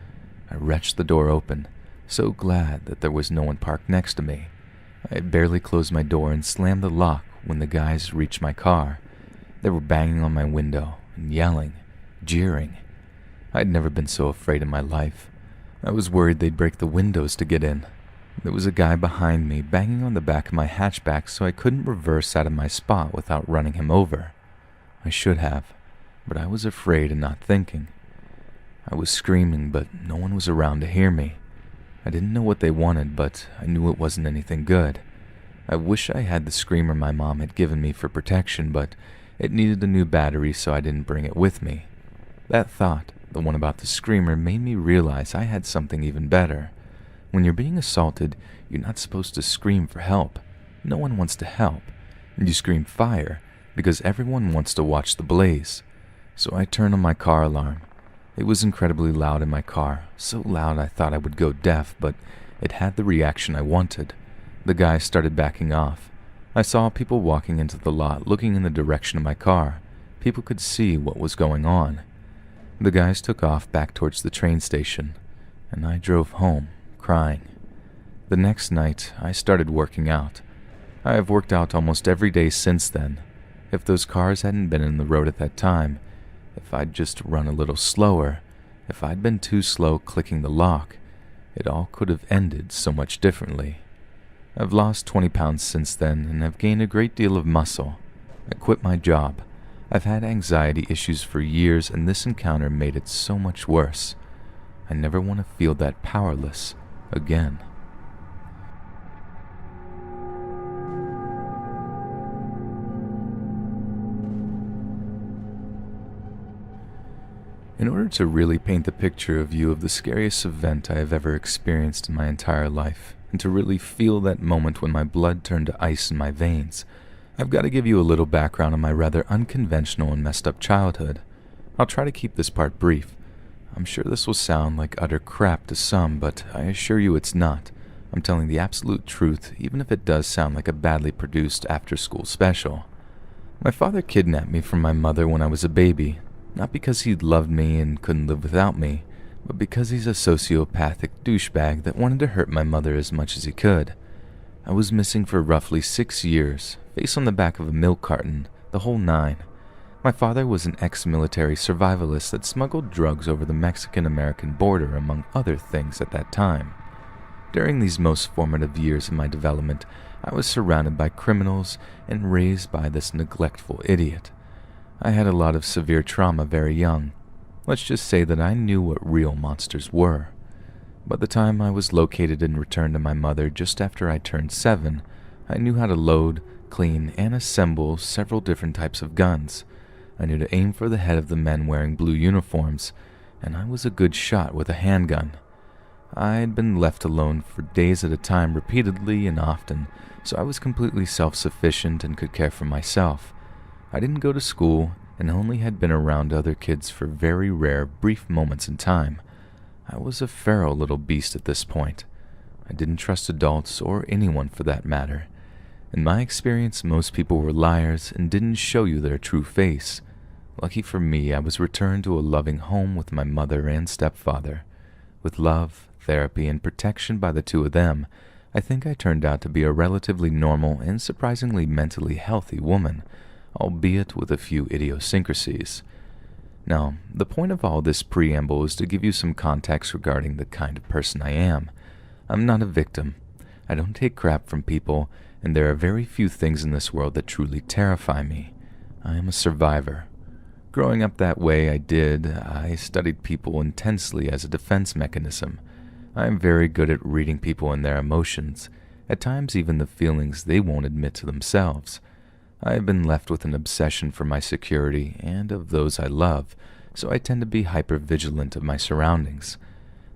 I wrenched the door open, so glad that there was no one parked next to me. I had barely closed my door and slammed the lock when the guys reached my car. They were banging on my window and yelling, jeering. I'd never been so afraid in my life. I was worried they'd break the windows to get in. There was a guy behind me banging on the back of my hatchback so I couldn't reverse out of my spot without running him over. I should have, but I was afraid and not thinking. I was screaming, but no one was around to hear me. I didn't know what they wanted, but I knew it wasn't anything good. I wish I had the screamer my mom had given me for protection, but it needed a new battery, so I didn't bring it with me. That thought, the one about the screamer, made me realize I had something even better. When you're being assaulted, you're not supposed to scream for help. No one wants to help. You scream fire, because everyone wants to watch the blaze. So I turned on my car alarm. It was incredibly loud in my car, so loud I thought I would go deaf, but it had the reaction I wanted. The guy started backing off. I saw people walking into the lot looking in the direction of my car. People could see what was going on. The guys took off back towards the train station, and I drove home, crying. The next night, I started working out. I have worked out almost every day since then. If those cars hadn't been in the road at that time, if I'd just run a little slower, if I'd been too slow clicking the lock, it all could have ended so much differently. I've lost 20 pounds since then, and I've gained a great deal of muscle. I quit my job. I've had anxiety issues for years, and this encounter made it so much worse. I never want to feel that powerless again. In order to really paint the picture of you of the scariest event I have ever experienced in my entire life, and to really feel that moment when my blood turned to ice in my veins, I've got to give you a little background on my rather unconventional and messed up childhood. I'll try to keep this part brief. I'm sure this will sound like utter crap to some, but I assure you it's not. I'm telling the absolute truth, even if it does sound like a badly produced after-school special. My father kidnapped me from my mother when I was a baby, not because he loved me and couldn't live without me, but because he's a sociopathic douchebag that wanted to hurt my mother as much as he could. I was missing for roughly 6 years, face on the back of a milk carton, the whole nine. My father was an ex-military survivalist that smuggled drugs over the Mexican-American border, among other things at that time. During these most formative years of my development, I was surrounded by criminals and raised by this neglectful idiot. I had a lot of severe trauma very young. Let's just say that I knew what real monsters were. By the time I was located and returned to my mother just after I turned 7, I knew how to load, clean, and assemble several different types of guns. I knew to aim for the head of the men wearing blue uniforms, and I was a good shot with a handgun. I had been left alone for days at a time repeatedly and often, so I was completely self-sufficient and could care for myself. I didn't go to school and only had been around other kids for very rare, brief moments in time. I was a feral little beast at this point. I didn't trust adults or anyone for that matter. In my experience, most people were liars and didn't show you their true face. Lucky for me, I was returned to a loving home with my mother and stepfather. With love, therapy, and protection by the two of them, I think I turned out to be a relatively normal and surprisingly mentally healthy woman, albeit with a few idiosyncrasies. Now, the point of all this preamble is to give you some context regarding the kind of person I am. I'm not a victim. I don't take crap from people, and there are very few things in this world that truly terrify me. I am a survivor. Growing up that way I studied people intensely as a defense mechanism. I am very good at reading people and their emotions, at times even the feelings they won't admit to themselves. I have been left with an obsession for my security and of those I love, so I tend to be hyper-vigilant of my surroundings.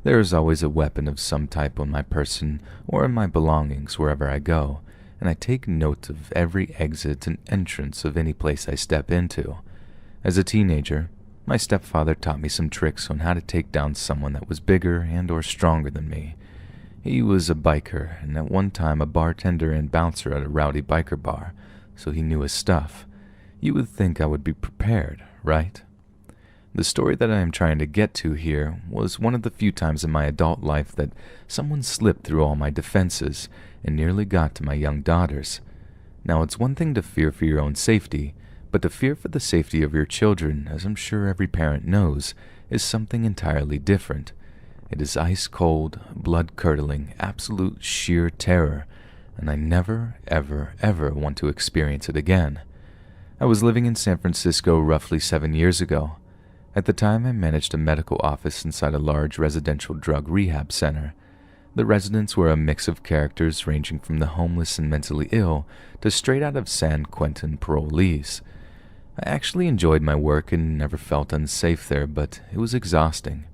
There is always a weapon of some type on my person or in my belongings wherever I go, and I take note of every exit and entrance of any place I step into. As a teenager, my stepfather taught me some tricks on how to take down someone that was bigger and or stronger than me. He was a biker, and at one time a bartender and bouncer at a rowdy biker bar, so he knew his stuff. You would think I would be prepared, right? The story that I am trying to get to here was one of the few times in my adult life that someone slipped through all my defenses and nearly got to my young daughters. Now, it's one thing to fear for your own safety, but to fear for the safety of your children, as I'm sure every parent knows, is something entirely different. It is ice-cold, blood-curdling, absolute sheer terror, and I never, ever, ever want to experience it again. I was living in San Francisco roughly 7 years ago. At the time, I managed a medical office inside a large residential drug rehab center. The residents were a mix of characters ranging from the homeless and mentally ill to straight out of San Quentin parolees. I actually enjoyed my work and never felt unsafe there, but it was exhausting.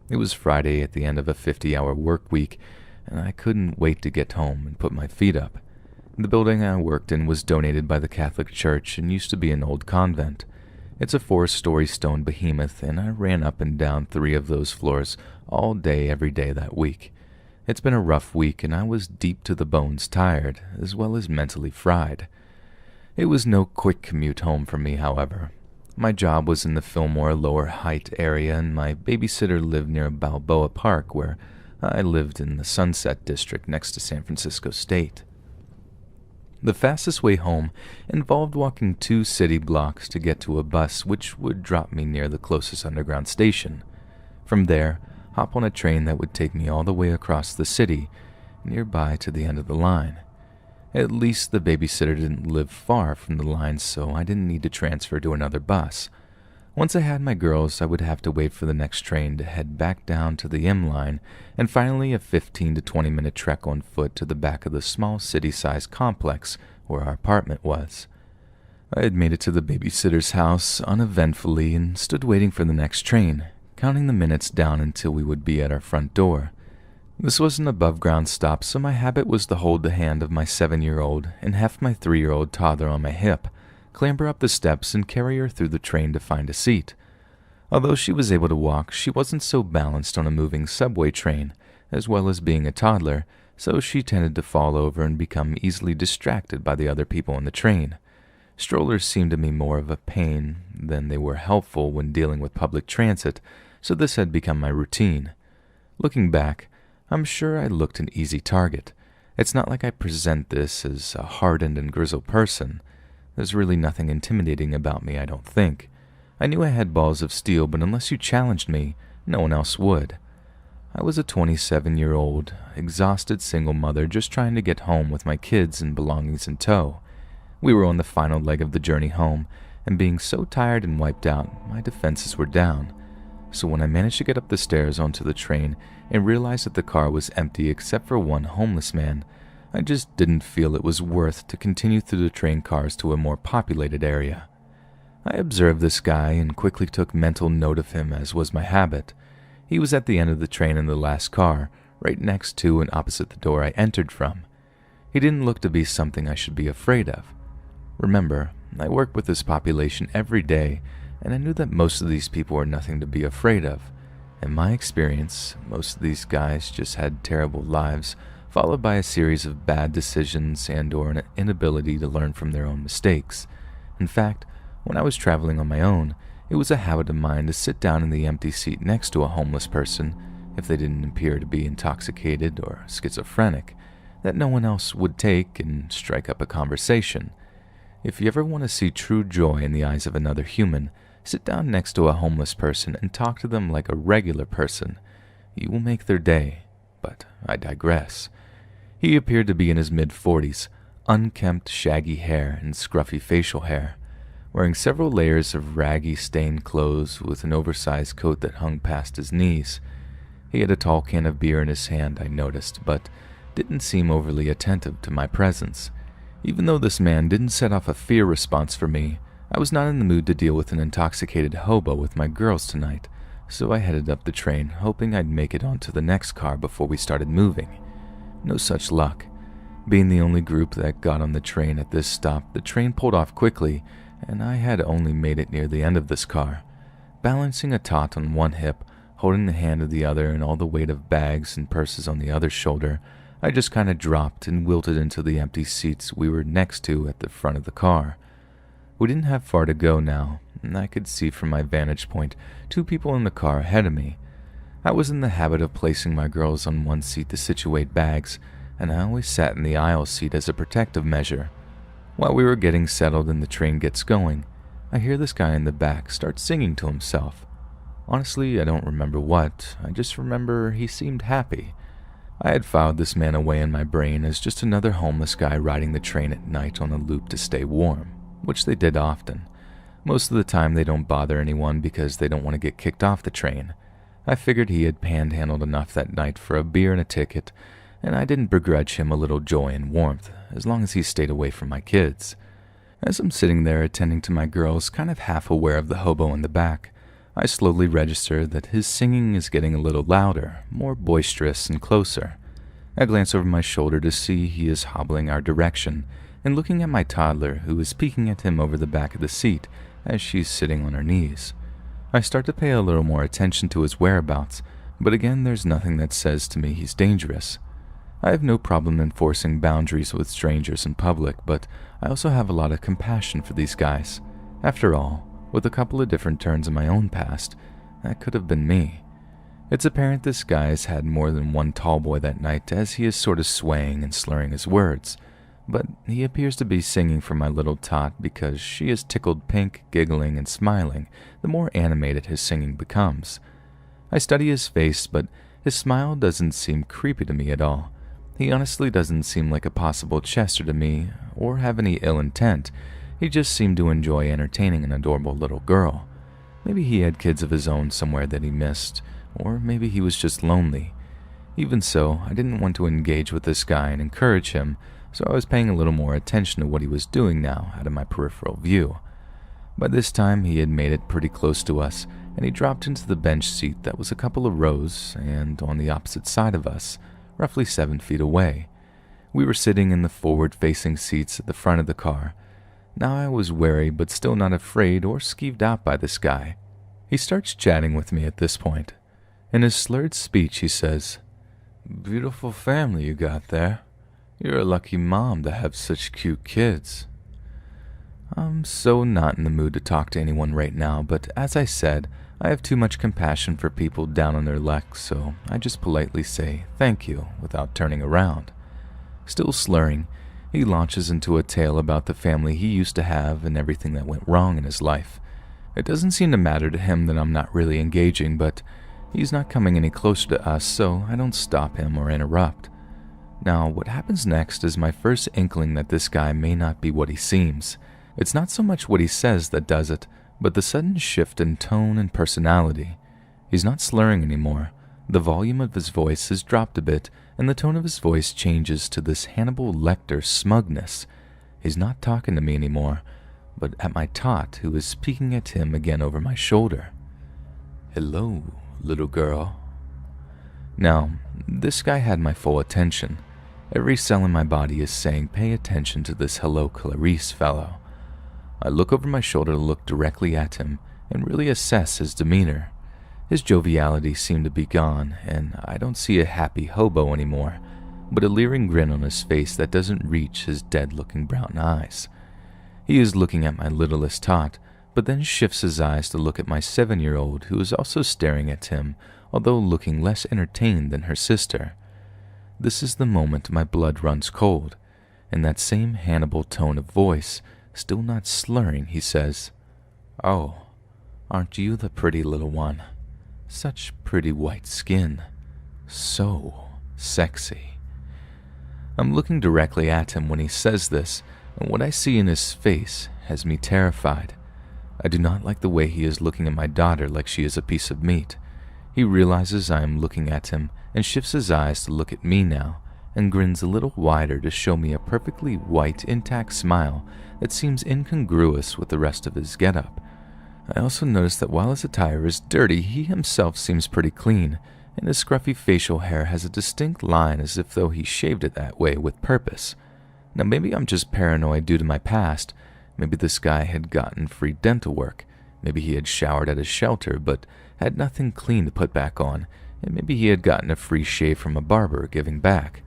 It was Friday at the end of a 50-hour work week, and I couldn't wait to get home and put my feet up. The building I worked in was donated by the Catholic Church and used to be an old convent. It's a 4-story stone behemoth, and I ran up and down 3 of those floors all day every day that week. It's been a rough week, and I was deep to the bones tired, as well as mentally fried. It was no quick commute home for me, however. My job was in the Fillmore Lower Height area, and my babysitter lived near Balboa Park, where I lived in the Sunset District next to San Francisco State. The fastest way home involved walking 2 city blocks to get to a bus which would drop me near the closest underground station. From there, hop on a train that would take me all the way across the city, nearby to the end of the line. At least the babysitter didn't live far from the line, so I didn't need to transfer to another bus. Once I had my girls, I would have to wait for the next train to head back down to the M line, and finally a 15 to 20 minute trek on foot to the back of the small city-sized complex where our apartment was. I had made it to the babysitter's house uneventfully and stood waiting for the next train, counting the minutes down until we would be at our front door. This was an above-ground stop, so my habit was to hold the hand of my 7-year-old and heft my 3-year-old toddler on my hip, clamber up the steps, and carry her through the train to find a seat. Although she was able to walk, she wasn't so balanced on a moving subway train, as well as being a toddler, so she tended to fall over and become easily distracted by the other people on the train. Strollers seemed to me more of a pain than they were helpful when dealing with public transit, so this had become my routine. Looking back, I'm sure I looked an easy target. It's not like I present this as a hardened and grizzled person. There's really nothing intimidating about me, I don't think. I knew I had balls of steel, but unless you challenged me, no one else would. I was a 27-year-old, exhausted single mother just trying to get home with my kids and belongings in tow. We were on the final leg of the journey home, and being so tired and wiped out, my defenses were down. So when I managed to get up the stairs onto the train and realized that the car was empty except for one homeless man, I just didn't feel it was worth to continue through the train cars to a more populated area. I observed this guy and quickly took mental note of him, as was my habit. He was at the end of the train in the last car, right next to and opposite the door I entered from. He didn't look to be something I should be afraid of. Remember, I work with this population every day, and I knew that most of these people were nothing to be afraid of. In my experience, most of these guys just had terrible lives, followed by a series of bad decisions and or an inability to learn from their own mistakes. In fact, when I was traveling on my own, it was a habit of mine to sit down in the empty seat next to a homeless person, if they didn't appear to be intoxicated or schizophrenic, that no one else would take and strike up a conversation. If you ever want to see true joy in the eyes of another human, sit down next to a homeless person and talk to them like a regular person. You will make their day but I digress. He appeared to be in his mid-40s, unkempt shaggy hair and scruffy facial hair, wearing several layers of raggy stained clothes with an oversized coat that hung past his knees. He had a tall can of beer in his hand, I noticed, but didn't seem overly attentive to my presence. Even though this man didn't set off a fear response for me, I was not in the mood to deal with an intoxicated hobo with my girls tonight, so I headed up the train, hoping I'd make it onto the next car before we started moving. No such luck. Being the only group that got on the train at this stop, the train pulled off quickly, and I had only made it near the end of this car. Balancing a tot on one hip, holding the hand of the other and all the weight of bags and purses on the other shoulder, I just kind of dropped and wilted into the empty seats we were next to at the front of the car. We didn't have far to go now, and I could see from my vantage point 2 people in the car ahead of me. I was in the habit of placing my girls on one seat to situate bags, and I always sat in the aisle seat as a protective measure. While we were getting settled and the train gets going, I hear this guy in the back start singing to himself. Honestly, I don't remember what, I just remember he seemed happy. I had filed this man away in my brain as just another homeless guy riding the train at night on a loop to stay warm, which they did often. Most of the time they don't bother anyone because they don't want to get kicked off the train. I figured he had panhandled enough that night for a beer and a ticket, and I didn't begrudge him a little joy and warmth, as long as he stayed away from my kids. As I'm sitting there attending to my girls, kind of half aware of the hobo in the back, I slowly register that his singing is getting a little louder, more boisterous and closer. I glance over my shoulder to see he is hobbling our direction, and looking at my toddler, who is peeking at him over the back of the seat as she's sitting on her knees. I start to pay a little more attention to his whereabouts, but again there's nothing that says to me he's dangerous. I have no problem enforcing boundaries with strangers in public, but I also have a lot of compassion for these guys. After all, with a couple of different turns in my own past, that could have been me. It's apparent this guy has had more than one tall boy that night, as he is sort of swaying and slurring his words, but he appears to be singing for my little tot because she is tickled pink, giggling and smiling the more animated his singing becomes. I study his face, but his smile doesn't seem creepy to me at all. He honestly doesn't seem like a possible Chester to me, or have any ill intent. He just seemed to enjoy entertaining an adorable little girl. Maybe he had kids of his own somewhere that he missed, or maybe he was just lonely. Even so, I didn't want to engage with this guy and encourage him, so I was paying a little more attention to what he was doing now out of my peripheral view. By this time, he had made it pretty close to us, and he dropped into the bench seat that was a couple of rows and on the opposite side of us, roughly 7 feet away. We were sitting in the forward-facing seats at the front of the car. Now I was wary but still not afraid or skeeved out by this guy. He starts chatting with me at this point. In his slurred speech he says, "Beautiful family you got there. You're a lucky mom to have such cute kids." I'm so not in the mood to talk to anyone right now, but as I said, I have too much compassion for people down on their luck, so I just politely say thank you without turning around. Still slurring, he launches into a tale about the family he used to have and everything that went wrong in his life. It doesn't seem to matter to him that I'm not really engaging, but he's not coming any closer to us, so I don't stop him or interrupt. Now, what happens next is my first inkling that this guy may not be what he seems. It's not so much what he says that does it, but the sudden shift in tone and personality. He's not slurring anymore. The volume of his voice has dropped a bit, and the tone of his voice changes to this Hannibal Lecter smugness. He's not talking to me anymore, but at my tot, who is peeking at him again over my shoulder. "Hello, little girl." Now, this guy had my full attention. Every cell in my body is saying, pay attention to this Hello Clarice fellow. I look over my shoulder to look directly at him and really assess his demeanor. His joviality seemed to be gone, and I don't see a happy hobo anymore, but a leering grin on his face that doesn't reach his dead-looking brown eyes. He is looking at my littlest tot, but then shifts his eyes to look at my 7-year-old, who is also staring at him, although looking less entertained than her sister. This is the moment my blood runs cold. In that same Hannibal tone of voice, still not slurring, he says, "Oh, aren't you the pretty little one? Such pretty white skin. So sexy. I'm looking directly at him when he says this, and what I see in his face has me terrified. I do not like the way he is looking at my daughter like she is a piece of meat. He realizes I am looking at him and shifts his eyes to look at me now, and grins a little wider to show me a perfectly white, intact smile that seems incongruous with the rest of his getup. I also notice that while his attire is dirty, he himself seems pretty clean, and his scruffy facial hair has a distinct line as if though he shaved it that way with purpose. Now maybe I'm just paranoid due to my past. Maybe this guy had gotten free dental work. Maybe he had showered at a shelter but had nothing clean to put back on, and maybe he had gotten a free shave from a barber giving back.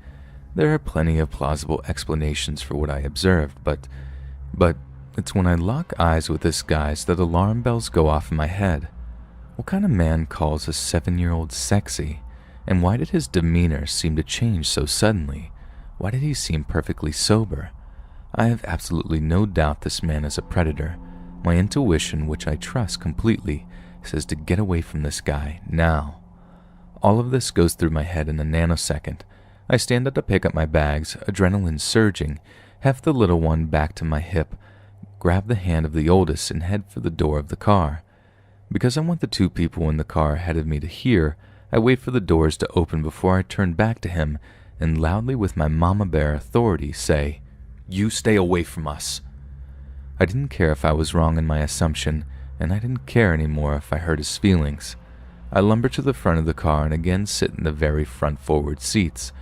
There are plenty of plausible explanations for what I observed, but it's when I lock eyes with this guy's that alarm bells go off in my head. What kind of man calls a 7-year-old sexy? And why did his demeanor seem to change so suddenly? Why did he seem perfectly sober? I have absolutely no doubt this man is a predator. My intuition, which I trust completely, says to get away from this guy now. All of this goes through my head in a nanosecond. I stand up to pick up my bags, adrenaline surging, heft the little one back to my hip, grab the hand of the oldest, and head for the door of the car. Because I want the two people in the car ahead of me to hear, I wait for the doors to open before I turn back to him and loudly with my mama bear authority say, "You stay away from us." I didn't care if I was wrong in my assumption, and I didn't care anymore if I hurt his feelings. I lumber to the front of the car and again sit in the very front forward seats.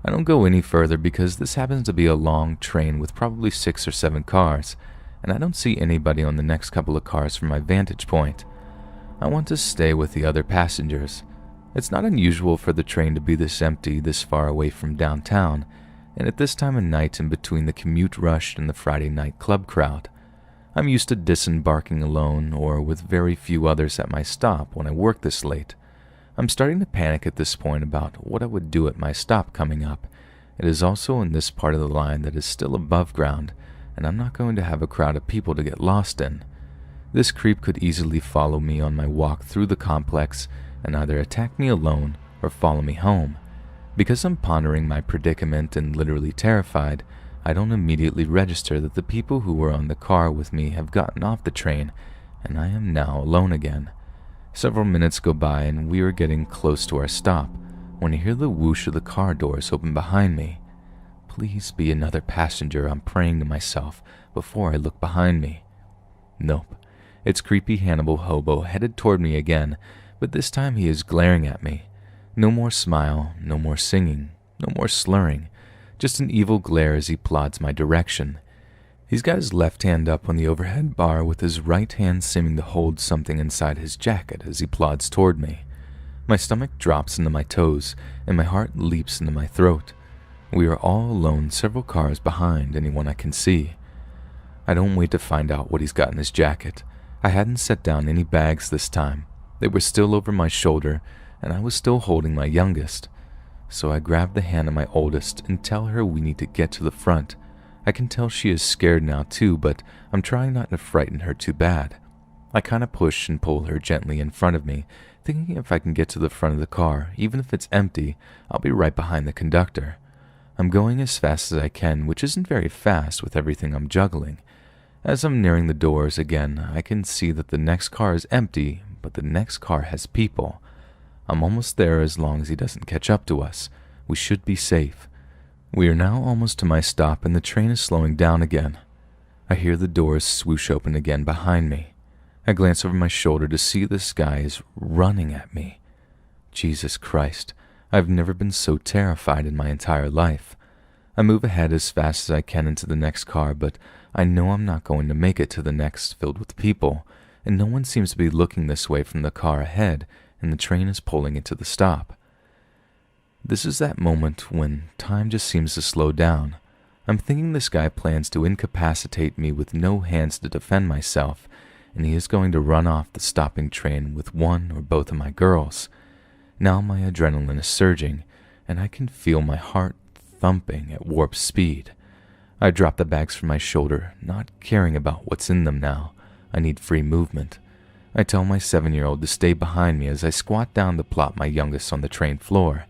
I don't go any further because this happens to be a long train with probably 6 or 7 cars, and I don't see anybody on the next couple of cars from my vantage point. I want to stay with the other passengers. It's not unusual for the train to be this empty this far away from downtown, and at this time of night in between the commute rush and the Friday night club crowd. I'm used to disembarking alone or with very few others at my stop when I work this late. I'm starting to panic at this point about what I would do at my stop coming up. It is also in this part of the line that is still above ground, and I'm not going to have a crowd of people to get lost in. This creep could easily follow me on my walk through the complex and either attack me alone or follow me home. Because I'm pondering my predicament and literally terrified, I don't immediately register that the people who were on the car with me have gotten off the train, and I am now alone again. Several minutes go by and we are getting close to our stop when I hear the whoosh of the car doors open behind me. Please be another passenger, I'm praying to myself before I look behind me. Nope. It's creepy Hannibal Hobo headed toward me again, but this time he is glaring at me. No more smile, no more singing, no more slurring, just an evil glare as he plods my direction. He's got his left hand up on the overhead bar with his right hand seeming to hold something inside his jacket as he plods toward me. My stomach drops into my toes, and my heart leaps into my throat. We are all alone several cars behind anyone I can see. I don't wait to find out what he's got in his jacket. I hadn't set down any bags this time. They were still over my shoulder, and I was still holding my youngest. So I grab the hand of my oldest and tell her we need to get to the front. I can tell she is scared now too, but I'm trying not to frighten her too bad. I kind of push and pull her gently in front of me, thinking if I can get to the front of the car, even if it's empty, I'll be right behind the conductor. I'm going as fast as I can, which isn't very fast with everything I'm juggling. As I'm nearing the doors again, I can see that the next car is empty, but the next car has people. I'm almost there as long as he doesn't catch up to us. We should be safe. We are now almost to my stop and the train is slowing down again. I hear the doors swoosh open again behind me. I glance over my shoulder to see this guy is running at me. Jesus Christ, I've never been so terrified in my entire life. I move ahead as fast as I can into the next car, but I know I'm not going to make it to the next filled with people, and no one seems to be looking this way from the car ahead, and the train is pulling into the stop. This is that moment when time just seems to slow down. I'm thinking this guy plans to incapacitate me with no hands to defend myself, and he is going to run off the stopping train with one or both of my girls. Now my adrenaline is surging, and I can feel my heart thumping at warp speed. I drop the bags from my shoulder, not caring about what's in them now. I need free movement. I tell my 7-year-old to stay behind me as I squat down to plop my youngest on the train floor.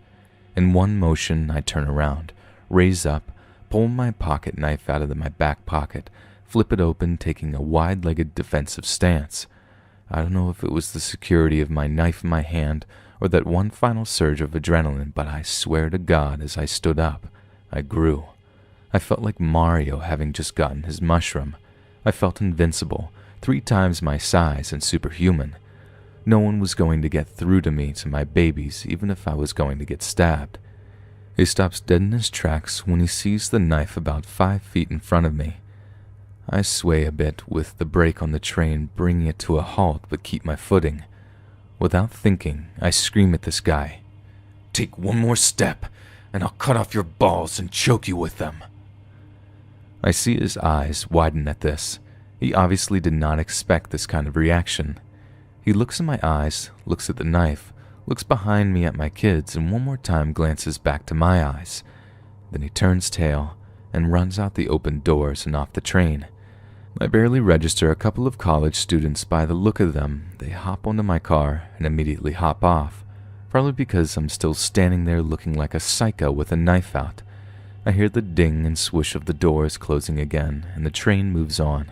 In one motion, I turn around, raise up, pull my pocket knife out of my back pocket, flip it open, taking a wide-legged defensive stance. I don't know if it was the security of my knife in my hand or that one final surge of adrenaline, but I swear to God, as I stood up, I grew. I felt like Mario having just gotten his mushroom. I felt invincible, 3 times my size and superhuman. No one was going to get through to me, to my babies, even if I was going to get stabbed. He stops dead in his tracks when he sees the knife about 5 feet in front of me. I sway a bit with the brake on the train, bringing it to a halt but keep my footing. Without thinking, I scream at this guy, "Take one more step, and I'll cut off your balls and choke you with them." I see his eyes widen at this. He obviously did not expect this kind of reaction. He looks in my eyes, looks at the knife, looks behind me at my kids, and one more time glances back to my eyes. Then he turns tail and runs out the open doors and off the train. I barely register a couple of college students. By the look of them, they hop onto my car and immediately hop off, probably because I'm still standing there looking like a psycho with a knife out. I hear the ding and swoosh of the doors closing again, and the train moves on.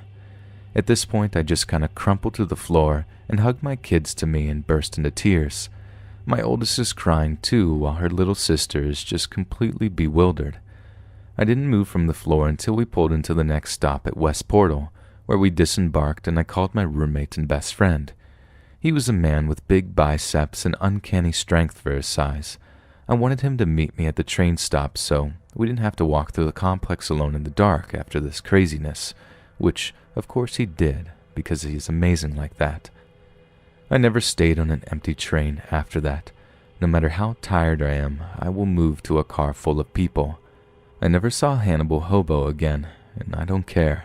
At this point, I just kind of crumple to the floor and hug my kids to me and burst into tears. My oldest is crying too, while her little sister is just completely bewildered. I didn't move from the floor until we pulled into the next stop at West Portal, where we disembarked, and I called my roommate and best friend. He was a man with big biceps and uncanny strength for his size. I wanted him to meet me at the train stop so we didn't have to walk through the complex alone in the dark after this craziness, which, of course, he did, because he is amazing like that. I never stayed on an empty train after that. No matter how tired I am, I will move to a car full of people. I never saw Hannibal Hobo again, and I don't care.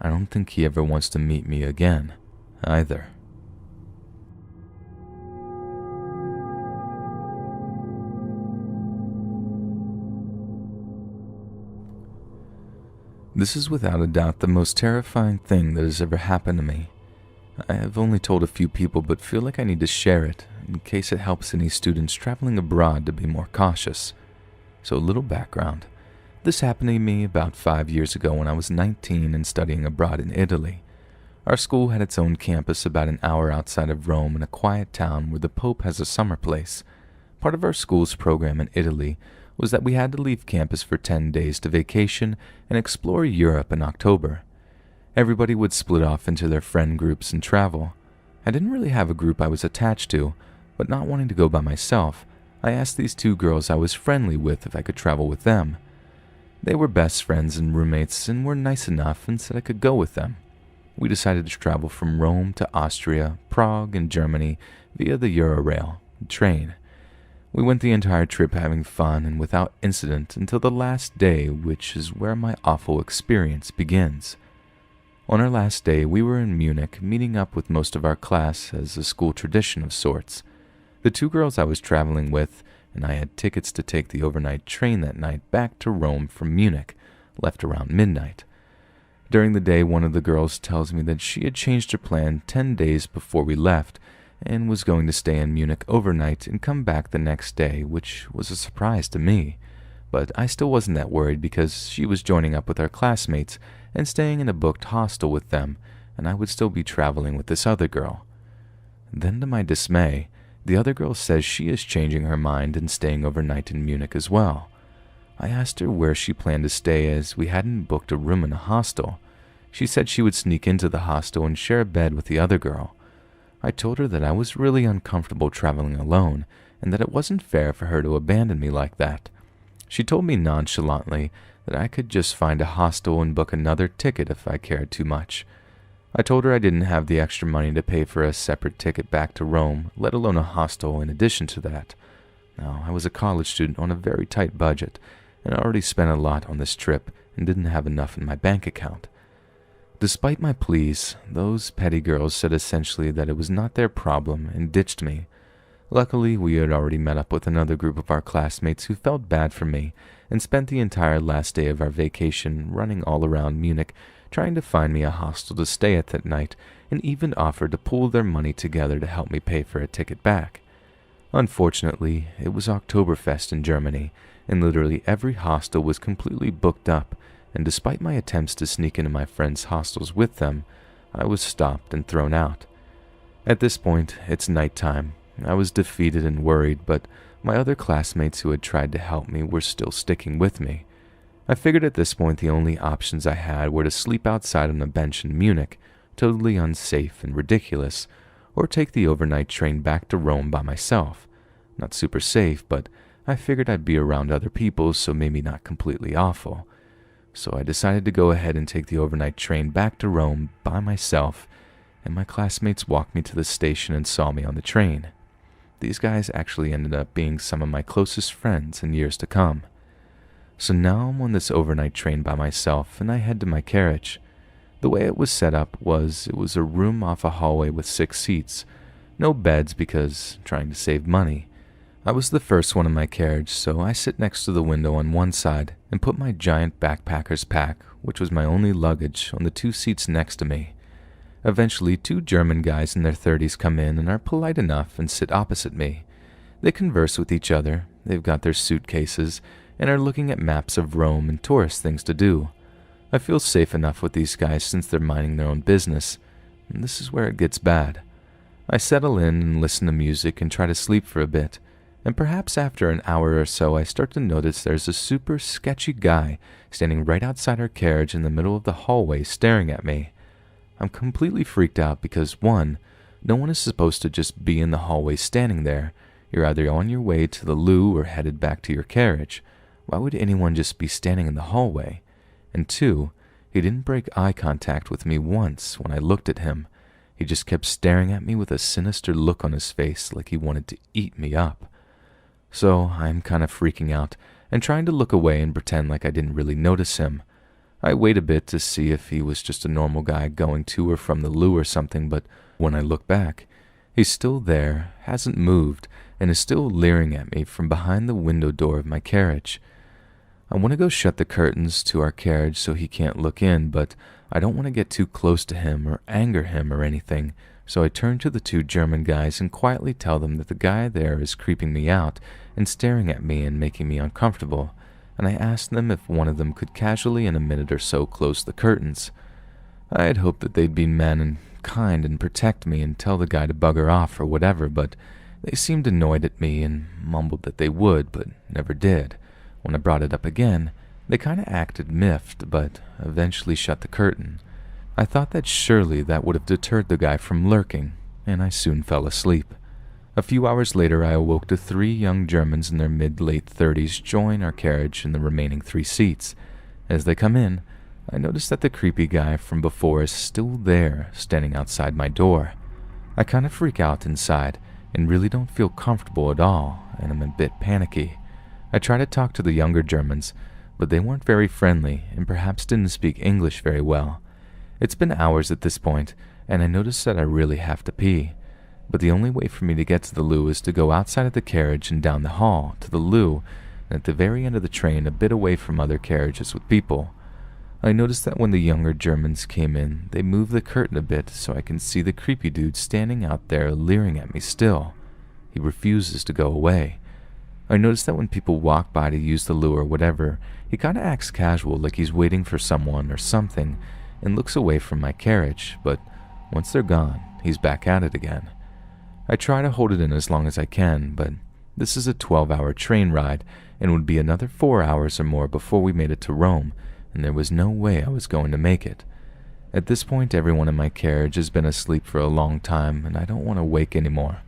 I don't think he ever wants to meet me again, either. This is without a doubt the most terrifying thing that has ever happened to me. I have only told a few people, but feel like I need to share it in case it helps any students traveling abroad to be more cautious. So a little background. This happened to me about 5 years ago when I was 19 and studying abroad in Italy. Our school had its own campus about an hour outside of Rome in a quiet town where the Pope has a summer place. Part of our school's program in Italy was that we had to leave campus for 10 days to vacation and explore Europe in October. Everybody would split off into their friend groups and travel. I didn't really have a group I was attached to, but not wanting to go by myself, I asked these 2 girls I was friendly with if I could travel with them. They were best friends and roommates and were nice enough and said I could go with them. We decided to travel from Rome to Austria, Prague, and Germany via the Eurorail train. We went the entire trip having fun and without incident until the last day, which is where my awful experience begins. On our last day, we were in Munich, meeting up with most of our class as a school tradition of sorts. The 2 girls I was traveling with, and I had tickets to take the overnight train that night back to Rome from Munich, left around midnight. During the day, one of the girls tells me that she had changed her plan 10 days before we left, and was going to stay in Munich overnight and come back the next day, which was a surprise to me. But I still wasn't that worried because she was joining up with our classmates and staying in a booked hostel with them, and I would still be traveling with this other girl. Then, to my dismay, the other girl says she is changing her mind and staying overnight in Munich as well. I asked her where she planned to stay as we hadn't booked a room in a hostel. She said she would sneak into the hostel and share a bed with the other girl. I told her that I was really uncomfortable traveling alone and that it wasn't fair for her to abandon me like that. She told me nonchalantly that I could just find a hostel and book another ticket if I cared too much. I told her I didn't have the extra money to pay for a separate ticket back to Rome, let alone a hostel in addition to that. Now, I was a college student on a very tight budget, and I already spent a lot on this trip and didn't have enough in my bank account. Despite my pleas, those petty girls said essentially that it was not their problem and ditched me. Luckily, we had already met up with another group of our classmates who felt bad for me and spent the entire last day of our vacation running all around Munich trying to find me a hostel to stay at that night and even offered to pool their money together to help me pay for a ticket back. Unfortunately, it was Oktoberfest in Germany, and literally every hostel was completely booked up, and despite my attempts to sneak into my friends' hostels with them, I was stopped and thrown out. At this point, it's nighttime. I was defeated and worried, but my other classmates who had tried to help me were still sticking with me. I figured at this point the only options I had were to sleep outside on a bench in Munich, totally unsafe and ridiculous, or take the overnight train back to Rome by myself. Not super safe, but I figured I'd be around other people, so maybe not completely awful. So I decided to go ahead and take the overnight train back to Rome by myself, and my classmates walked me to the station and saw me on the train. These guys actually ended up being some of my closest friends in years to come. So now I'm on this overnight train by myself, and I head to my carriage. The way it was set up was it was a room off a hallway with 6 seats. No beds because trying to save money. I was the first one in my carriage, so I sit next to the window on one side and put my giant backpacker's pack, which was my only luggage, on the 2 seats next to me. Eventually, 2 German guys in their 30s come in and are polite enough and sit opposite me. They converse with each other, they've got their suitcases, and are looking at maps of Rome and tourist things to do. I feel safe enough with these guys since they're minding their own business, and this is where it gets bad. I settle in and listen to music and try to sleep for a bit, and perhaps after an hour or so I start to notice there's a super sketchy guy standing right outside our carriage in the middle of the hallway staring at me. I'm completely freaked out because 1, no one is supposed to just be in the hallway standing there. You're either on your way to the loo or headed back to your carriage. Why would anyone just be standing in the hallway? And 2, he didn't break eye contact with me once when I looked at him. He just kept staring at me with a sinister look on his face like he wanted to eat me up. So I'm kind of freaking out and trying to look away and pretend like I didn't really notice him. I wait a bit to see if he was just a normal guy going to or from the loo or something, but when I look back, he's still there, hasn't moved, and is still leering at me from behind the window door of my carriage. I want to go shut the curtains to our carriage so he can't look in, but I don't want to get too close to him or anger him or anything, so I turn to the 2 German guys and quietly tell them that the guy there is creeping me out and staring at me and making me uncomfortable, and I asked them if one of them could casually in a minute or so close the curtains. I had hoped that they'd be men and kind and protect me and tell the guy to bugger off or whatever, but they seemed annoyed at me and mumbled that they would, but never did. When I brought it up again, they kind of acted miffed, but eventually shut the curtain. I thought that surely that would have deterred the guy from lurking, and I soon fell asleep. A few hours later, I awoke to 3 young Germans in their mid-late 30s join our carriage in the remaining 3 seats. As they come in, I notice that the creepy guy from before is still there, standing outside my door. I kind of freak out inside and really don't feel comfortable at all, and I'm a bit panicky. I try to talk to the younger Germans, but they weren't very friendly and perhaps didn't speak English very well. It's been hours at this point, and I notice that I really have to pee. But the only way for me to get to the loo is to go outside of the carriage and down the hall to the loo, and at the very end of the train, a bit away from other carriages with people. I noticed that when the younger Germans came in, they moved the curtain a bit so I can see the creepy dude standing out there leering at me still. He refuses to go away. I noticed that when people walk by to use the loo or whatever, he kind of acts casual like he's waiting for someone or something and looks away from my carriage, but once they're gone, he's back at it again. I try to hold it in as long as I can, but this is a 12-hour train ride and would be another 4 hours or more before we made it to Rome, and there was no way I was going to make it. At this point, everyone in my carriage has been asleep for a long time, and I don't want to wake anymore.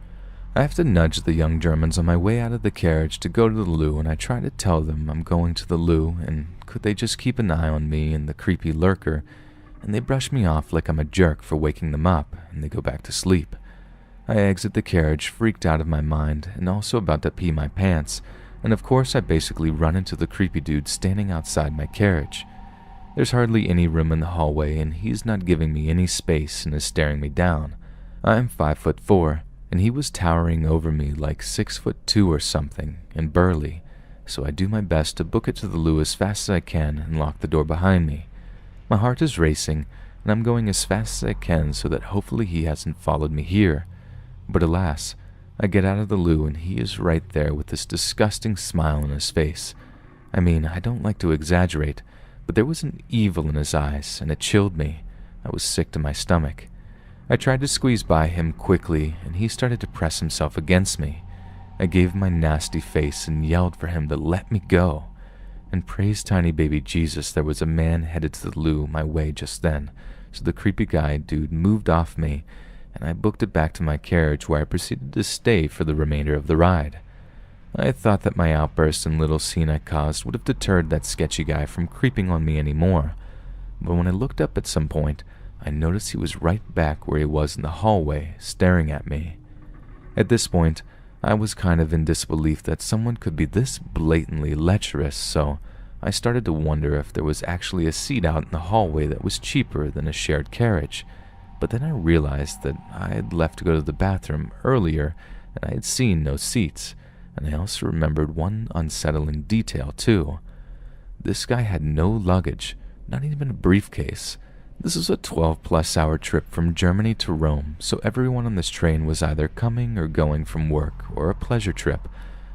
I have to nudge the young Germans on my way out of the carriage to go to the loo, and I try to tell them I'm going to the loo, and could they just keep an eye on me and the creepy lurker, and they brush me off like I'm a jerk for waking them up, and they go back to sleep. I exit the carriage, freaked out of my mind, and also about to pee my pants, and of course I basically run into the creepy dude standing outside my carriage. There's hardly any room in the hallway, and he's not giving me any space and is staring me down. I'm 5'4", and he was towering over me like 6'2" or something, and burly, so I do my best to book it to the loo as fast as I can and lock the door behind me. My heart is racing, and I'm going as fast as I can so that hopefully he hasn't followed me here. But alas, I get out of the loo and he is right there with this disgusting smile on his face. I mean, I don't like to exaggerate, but there was an evil in his eyes, and it chilled me. I was sick to my stomach. I tried to squeeze by him quickly, and he started to press himself against me. I gave my nasty face and yelled for him to let me go. And praise tiny baby Jesus, there was a man headed to the loo my way just then, so the creepy guy dude moved off me, and I booked it back to my carriage where I proceeded to stay for the remainder of the ride. I thought that my outburst and little scene I caused would have deterred that sketchy guy from creeping on me anymore, but when I looked up at some point, I noticed he was right back where he was in the hallway, staring at me. At this point, I was kind of in disbelief that someone could be this blatantly lecherous, so I started to wonder if there was actually a seat out in the hallway that was cheaper than a shared carriage. But then I realized that I had left to go to the bathroom earlier and I had seen no seats, and I also remembered one unsettling detail too. This guy had no luggage, not even a briefcase. This was a 12-plus hour trip from Germany to Rome, so everyone on this train was either coming or going from work or a pleasure trip,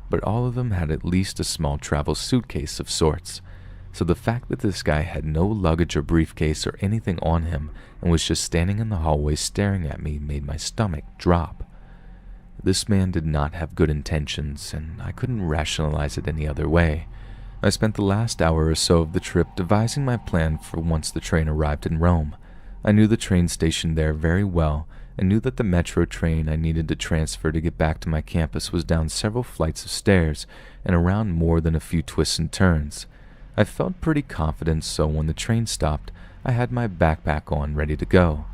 but all of them had at least a small travel suitcase of sorts. So the fact that this guy had no luggage or briefcase or anything on him and was just standing in the hallway staring at me made my stomach drop. This man did not have good intentions, and I couldn't rationalize it any other way. I spent the last hour or so of the trip devising my plan for once the train arrived in Rome. I knew the train station there very well and knew that the metro train I needed to transfer to get back to my campus was down several flights of stairs and around more than a few twists and turns. I felt pretty confident, so when the train stopped, I had my backpack on ready to go.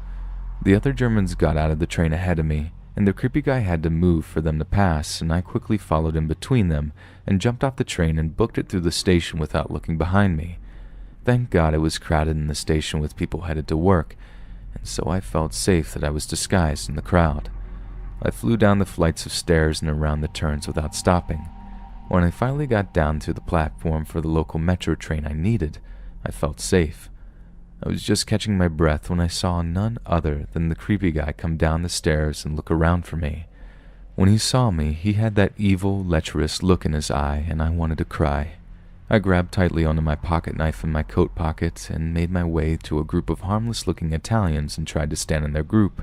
The other Germans got out of the train ahead of me, and the creepy guy had to move for them to pass, and I quickly followed in between them and jumped off the train and booked it through the station without looking behind me. Thank God it was crowded in the station with people headed to work, and so I felt safe that I was disguised in the crowd. I flew down the flights of stairs and around the turns without stopping. When I finally got down to the platform for the local metro train I needed, I felt safe. I was just catching my breath when I saw none other than the creepy guy come down the stairs and look around for me. When he saw me, he had that evil, lecherous look in his eye, and I wanted to cry. I grabbed tightly onto my pocket knife in my coat pocket and made my way to a group of harmless-looking Italians and tried to stand in their group.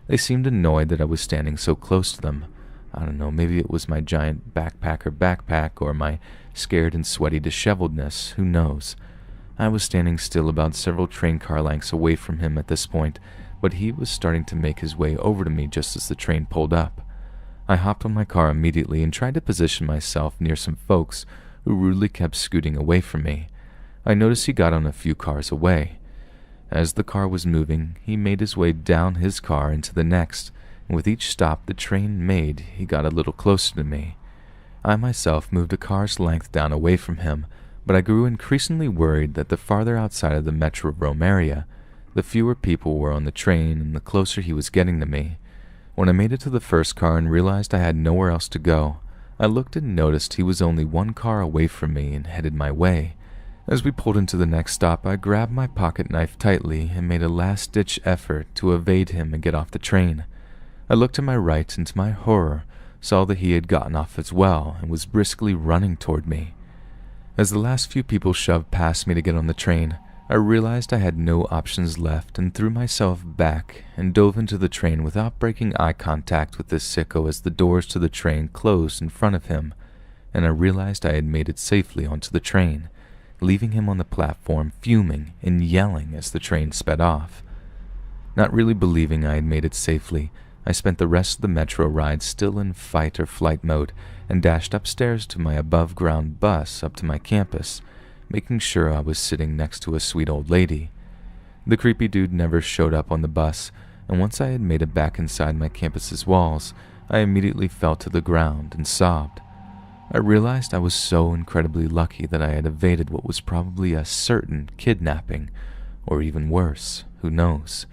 They seemed annoyed that I was standing so close to them. I don't know, maybe it was my giant backpack or my scared and sweaty disheveledness, who knows. I was standing still about several train car lengths away from him at this point, but he was starting to make his way over to me just as the train pulled up. I hopped on my car immediately and tried to position myself near some folks who rudely kept scooting away from me. I noticed he got on a few cars away. As the car was moving, he made his way down his car into the next, and with each stop the train made, he got a little closer to me. I myself moved a car's length down away from him, but I grew increasingly worried that the farther outside of the Metro Rome area, the fewer people were on the train and the closer he was getting to me. When I made it to the first car and realized I had nowhere else to go, I looked and noticed he was only one car away from me and headed my way. As we pulled into the next stop, I grabbed my pocket knife tightly and made a last-ditch effort to evade him and get off the train. I looked to my right and to my horror saw that he had gotten off as well and was briskly running toward me. As the last few people shoved past me to get on the train, I realized I had no options left and threw myself back and dove into the train without breaking eye contact with this sicko as the doors to the train closed in front of him, and I realized I had made it safely onto the train, leaving him on the platform fuming and yelling as the train sped off. Not really believing I had made it safely, I spent the rest of the metro ride still in fight or flight mode and dashed upstairs to my above-ground bus up to my campus, making sure I was sitting next to a sweet old lady. The creepy dude never showed up on the bus, and once I had made it back inside my campus's walls, I immediately fell to the ground and sobbed. I realized I was so incredibly lucky that I had evaded what was probably a certain kidnapping, or even worse, who knows.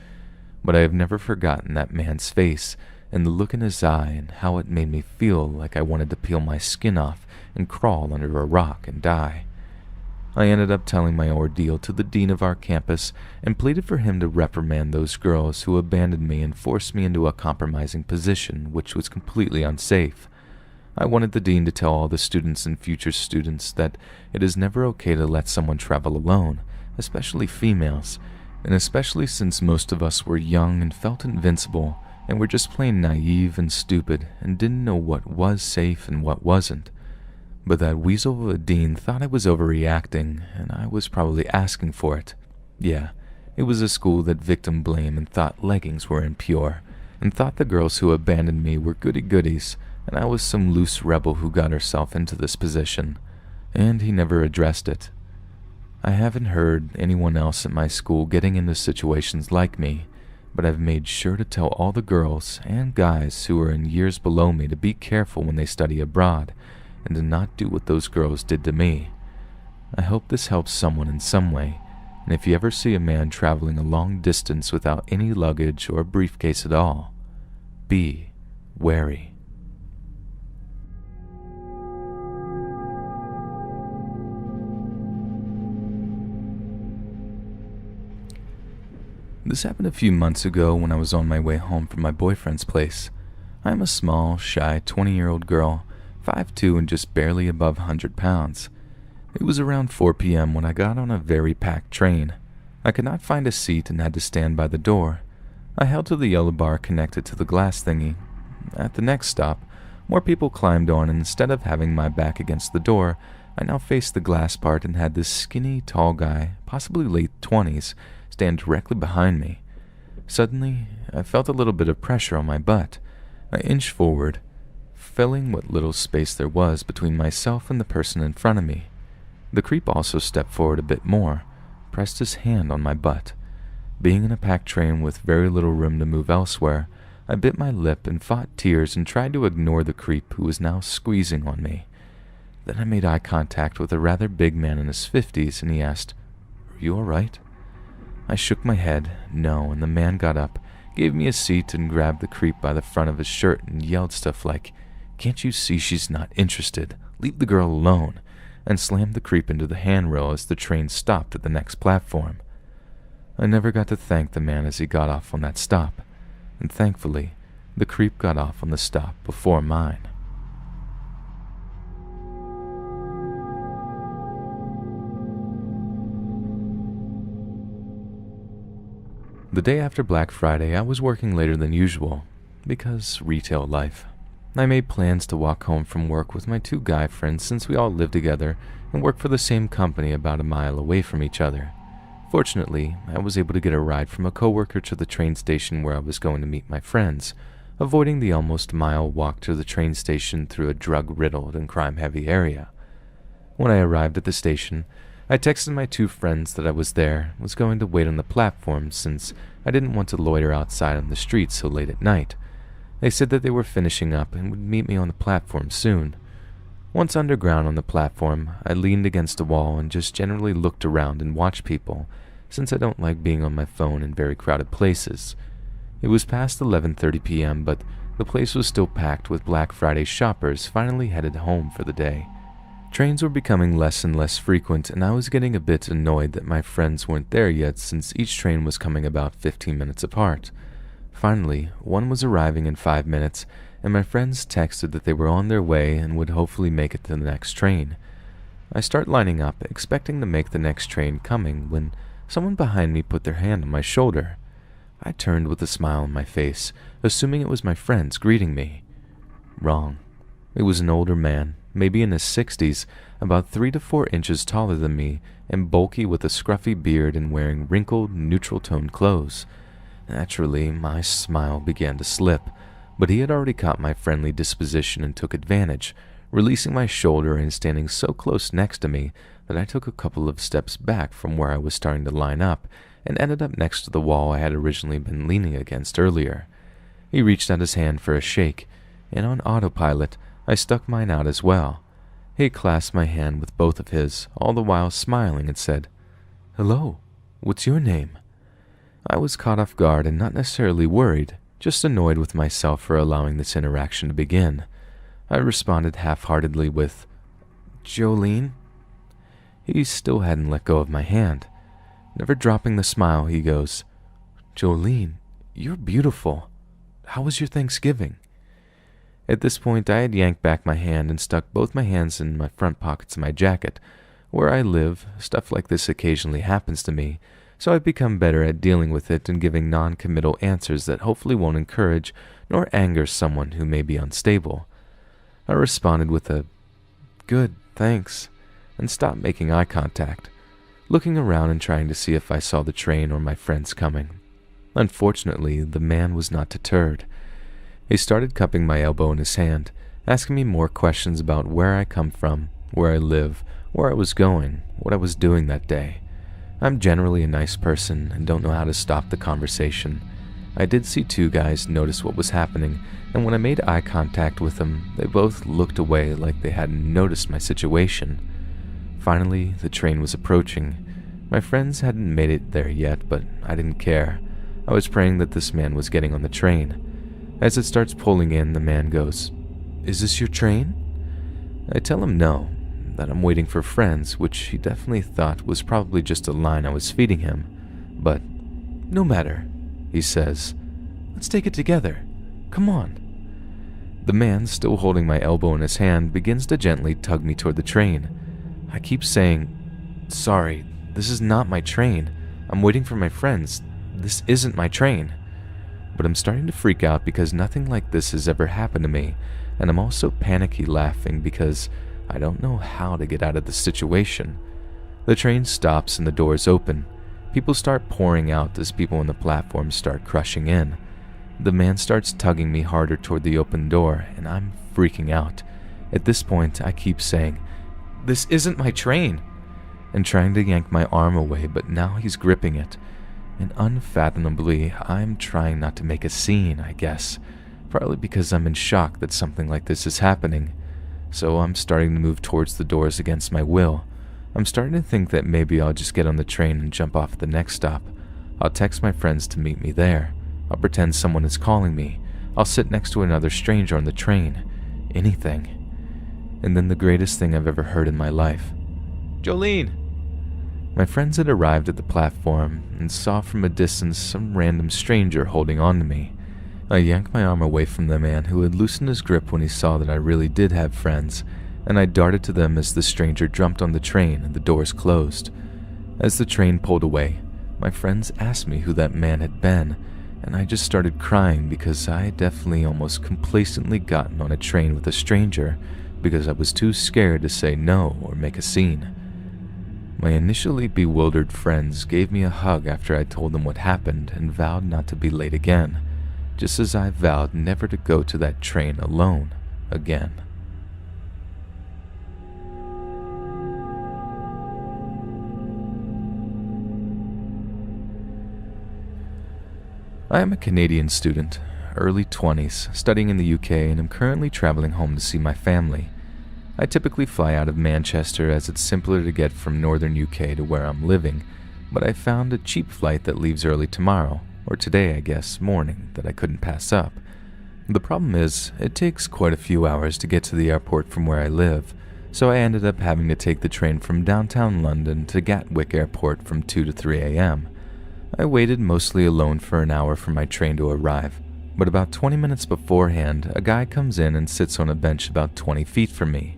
But I have never forgotten that man's face and the look in his eye and how it made me feel like I wanted to peel my skin off and crawl under a rock and die. I ended up telling my ordeal to the dean of our campus and pleaded for him to reprimand those girls who abandoned me and forced me into a compromising position which was completely unsafe. I wanted the dean to tell all the students and future students that it is never okay to let someone travel alone, especially females, and especially since most of us were young and felt invincible and were just plain naive and stupid and didn't know what was safe and what wasn't. But that weasel of a dean thought I was overreacting, and I was probably asking for it. Yeah, it was a school that victim blamed and thought leggings were impure, and thought the girls who abandoned me were goody-goodies, and I was some loose rebel who got herself into this position. And he never addressed it. I haven't heard anyone else at my school getting into situations like me, but I've made sure to tell all the girls and guys who are in years below me to be careful when they study abroad, and to not do what those girls did to me. I hope this helps someone in some way, and if you ever see a man traveling a long distance without any luggage or briefcase at all, be wary. This happened a few months ago when I was on my way home from my boyfriend's place. I am a small, shy 20-year-old girl, 5'2" and just barely above 100 pounds. It was around 4 p.m. when I got on a very packed train. I could not find a seat and had to stand by the door. I held to the yellow bar connected to the glass thingy. At the next stop, more people climbed on, and instead of having my back against the door, I now faced the glass part and had this skinny, tall guy, possibly late 20s, stand directly behind me. Suddenly, I felt a little bit of pressure on my butt. I inched forward, filling what little space there was between myself and the person in front of me. The creep also stepped forward a bit more, pressed his hand on my butt. Being in a packed train with very little room to move elsewhere, I bit my lip and fought tears and tried to ignore the creep who was now squeezing on me. Then I made eye contact with a rather big man in his 50s, and he asked, "Are you all right?" I shook my head, no, and the man got up, gave me a seat, and grabbed the creep by the front of his shirt and yelled stuff like, "Can't you see she's not interested? Leave the girl alone," and slammed the creep into the handrail as the train stopped at the next platform. I never got to thank the man as he got off on that stop, and thankfully, the creep got off on the stop before mine. The day after Black Friday, I was working later than usual, because retail life. I made plans to walk home from work with my two guy friends since we all live together and work for the same company about a mile away from each other. Fortunately, I was able to get a ride from a coworker to the train station where I was going to meet my friends, avoiding the almost mile walk to the train station through a drug-riddled and crime-heavy area. When I arrived at the station, I texted my two friends that I was there, was going to wait on the platform since I didn't want to loiter outside on the street so late at night. They said that they were finishing up and would meet me on the platform soon. Once underground on the platform, I leaned against a wall and just generally looked around and watched people, since I don't like being on my phone in very crowded places. It was past 11:30 p.m., but the place was still packed with Black Friday shoppers finally headed home for the day. Trains were becoming less and less frequent, and I was getting a bit annoyed that my friends weren't there yet since each train was coming about 15 minutes apart. Finally, one was arriving in 5 minutes, and my friends texted that they were on their way and would hopefully make it to the next train. I start lining up, expecting to make the next train coming, when someone behind me put their hand on my shoulder. I turned with a smile on my face, assuming it was my friends greeting me. Wrong. It was an older man, maybe in his 60s, about 3 to 4 inches taller than me, and bulky with a scruffy beard and wearing wrinkled, neutral-toned clothes. Naturally, my smile began to slip, but he had already caught my friendly disposition and took advantage, releasing my shoulder and standing so close next to me that I took a couple of steps back from where I was starting to line up and ended up next to the wall I had originally been leaning against earlier. He reached out his hand for a shake, and on autopilot, I stuck mine out as well. He clasped my hand with both of his, all the while smiling, and said, "Hello, what's your name?" I was caught off guard and not necessarily worried, just annoyed with myself for allowing this interaction to begin. I responded half-heartedly with, "Jolene?" He still hadn't let go of my hand. Never dropping the smile, he goes, "Jolene, you're beautiful. How was your Thanksgiving?" At this point, I had yanked back my hand and stuck both my hands in my front pockets of my jacket. Where I live, stuff like this occasionally happens to me, so I've become better at dealing with it and giving non-committal answers that hopefully won't encourage nor anger someone who may be unstable. I responded with a, "Good, thanks," and stopped making eye contact, looking around and trying to see if I saw the train or my friends coming. Unfortunately, the man was not deterred. He started cupping my elbow in his hand, asking me more questions about where I come from, where I live, where I was going, what I was doing that day. I'm generally a nice person and don't know how to stop the conversation. I did see two guys notice what was happening, and when I made eye contact with them, they both looked away like they hadn't noticed my situation. Finally, the train was approaching. My friends hadn't made it there yet, but I didn't care. I was praying that this man was getting on the train. As it starts pulling in, the man goes, "Is this your train?" I tell him no, that I'm waiting for friends, which he definitely thought was probably just a line I was feeding him. But, "No matter," he says. "Let's take it together. Come on." The man, still holding my elbow in his hand, begins to gently tug me toward the train. I keep saying, "Sorry, this is not my train. I'm waiting for my friends. This isn't my train." But I'm starting to freak out because nothing like this has ever happened to me, and I'm also panicky laughing because I don't know how to get out of the situation. The train stops and the doors open. People start pouring out as people on the platform start crushing in. The man starts tugging me harder toward the open door, and I'm freaking out. At this point, I keep saying, "This isn't my train," and trying to yank my arm away, but now he's gripping it. And unfathomably, I'm trying not to make a scene, I guess, partly because I'm in shock that something like this is happening. So I'm starting to move towards the doors against my will. I'm starting to think that maybe I'll just get on the train and jump off at the next stop. I'll text my friends to meet me there. I'll pretend someone is calling me. I'll sit next to another stranger on the train. Anything. And then the greatest thing I've ever heard in my life. "Jolene!" My friends had arrived at the platform and saw from a distance some random stranger holding on to me. I yanked my arm away from the man who had loosened his grip when he saw that I really did have friends, and I darted to them as the stranger jumped on the train and the doors closed. As the train pulled away, my friends asked me who that man had been, and I just started crying because I had definitely almost complacently gotten on a train with a stranger because I was too scared to say no or make a scene. My initially bewildered friends gave me a hug after I told them what happened and vowed not to be late again, just as I vowed never to go to that train alone again. I am a Canadian student, early 20s, studying in the UK, and am currently traveling home to see my family. I typically fly out of Manchester as it's simpler to get from northern UK to where I'm living, but I found a cheap flight that leaves early tomorrow, or today I guess, morning, that I couldn't pass up. The problem is, it takes quite a few hours to get to the airport from where I live, so I ended up having to take the train from downtown London to Gatwick Airport from 2 to 3 a.m. I waited mostly alone for an hour for my train to arrive, but about 20 minutes beforehand, a guy comes in and sits on a bench about 20 feet from me.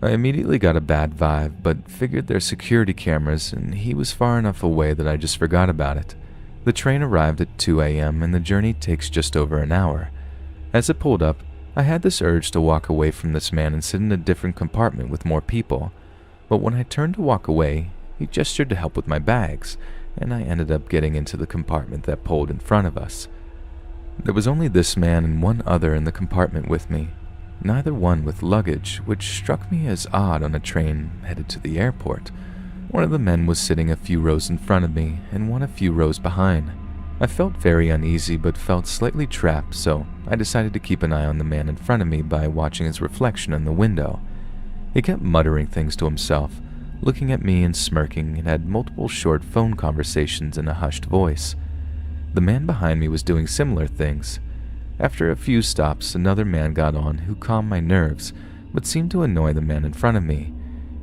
I immediately got a bad vibe, but figured there's security cameras, and he was far enough away that I just forgot about it. The train arrived at 2 a.m., and the journey takes just over an hour. As it pulled up, I had this urge to walk away from this man and sit in a different compartment with more people. But when I turned to walk away, he gestured to help with my bags, and I ended up getting into the compartment that pulled in front of us. There was only this man and one other in the compartment with me, neither one with luggage, which struck me as odd on a train headed to the airport. One of the men was sitting a few rows in front of me, and one a few rows behind. I felt very uneasy, but felt slightly trapped, so I decided to keep an eye on the man in front of me by watching his reflection in the window. He kept muttering things to himself, looking at me and smirking, and had multiple short phone conversations in a hushed voice. The man behind me was doing similar things. After a few stops, another man got on who calmed my nerves, but seemed to annoy the man in front of me.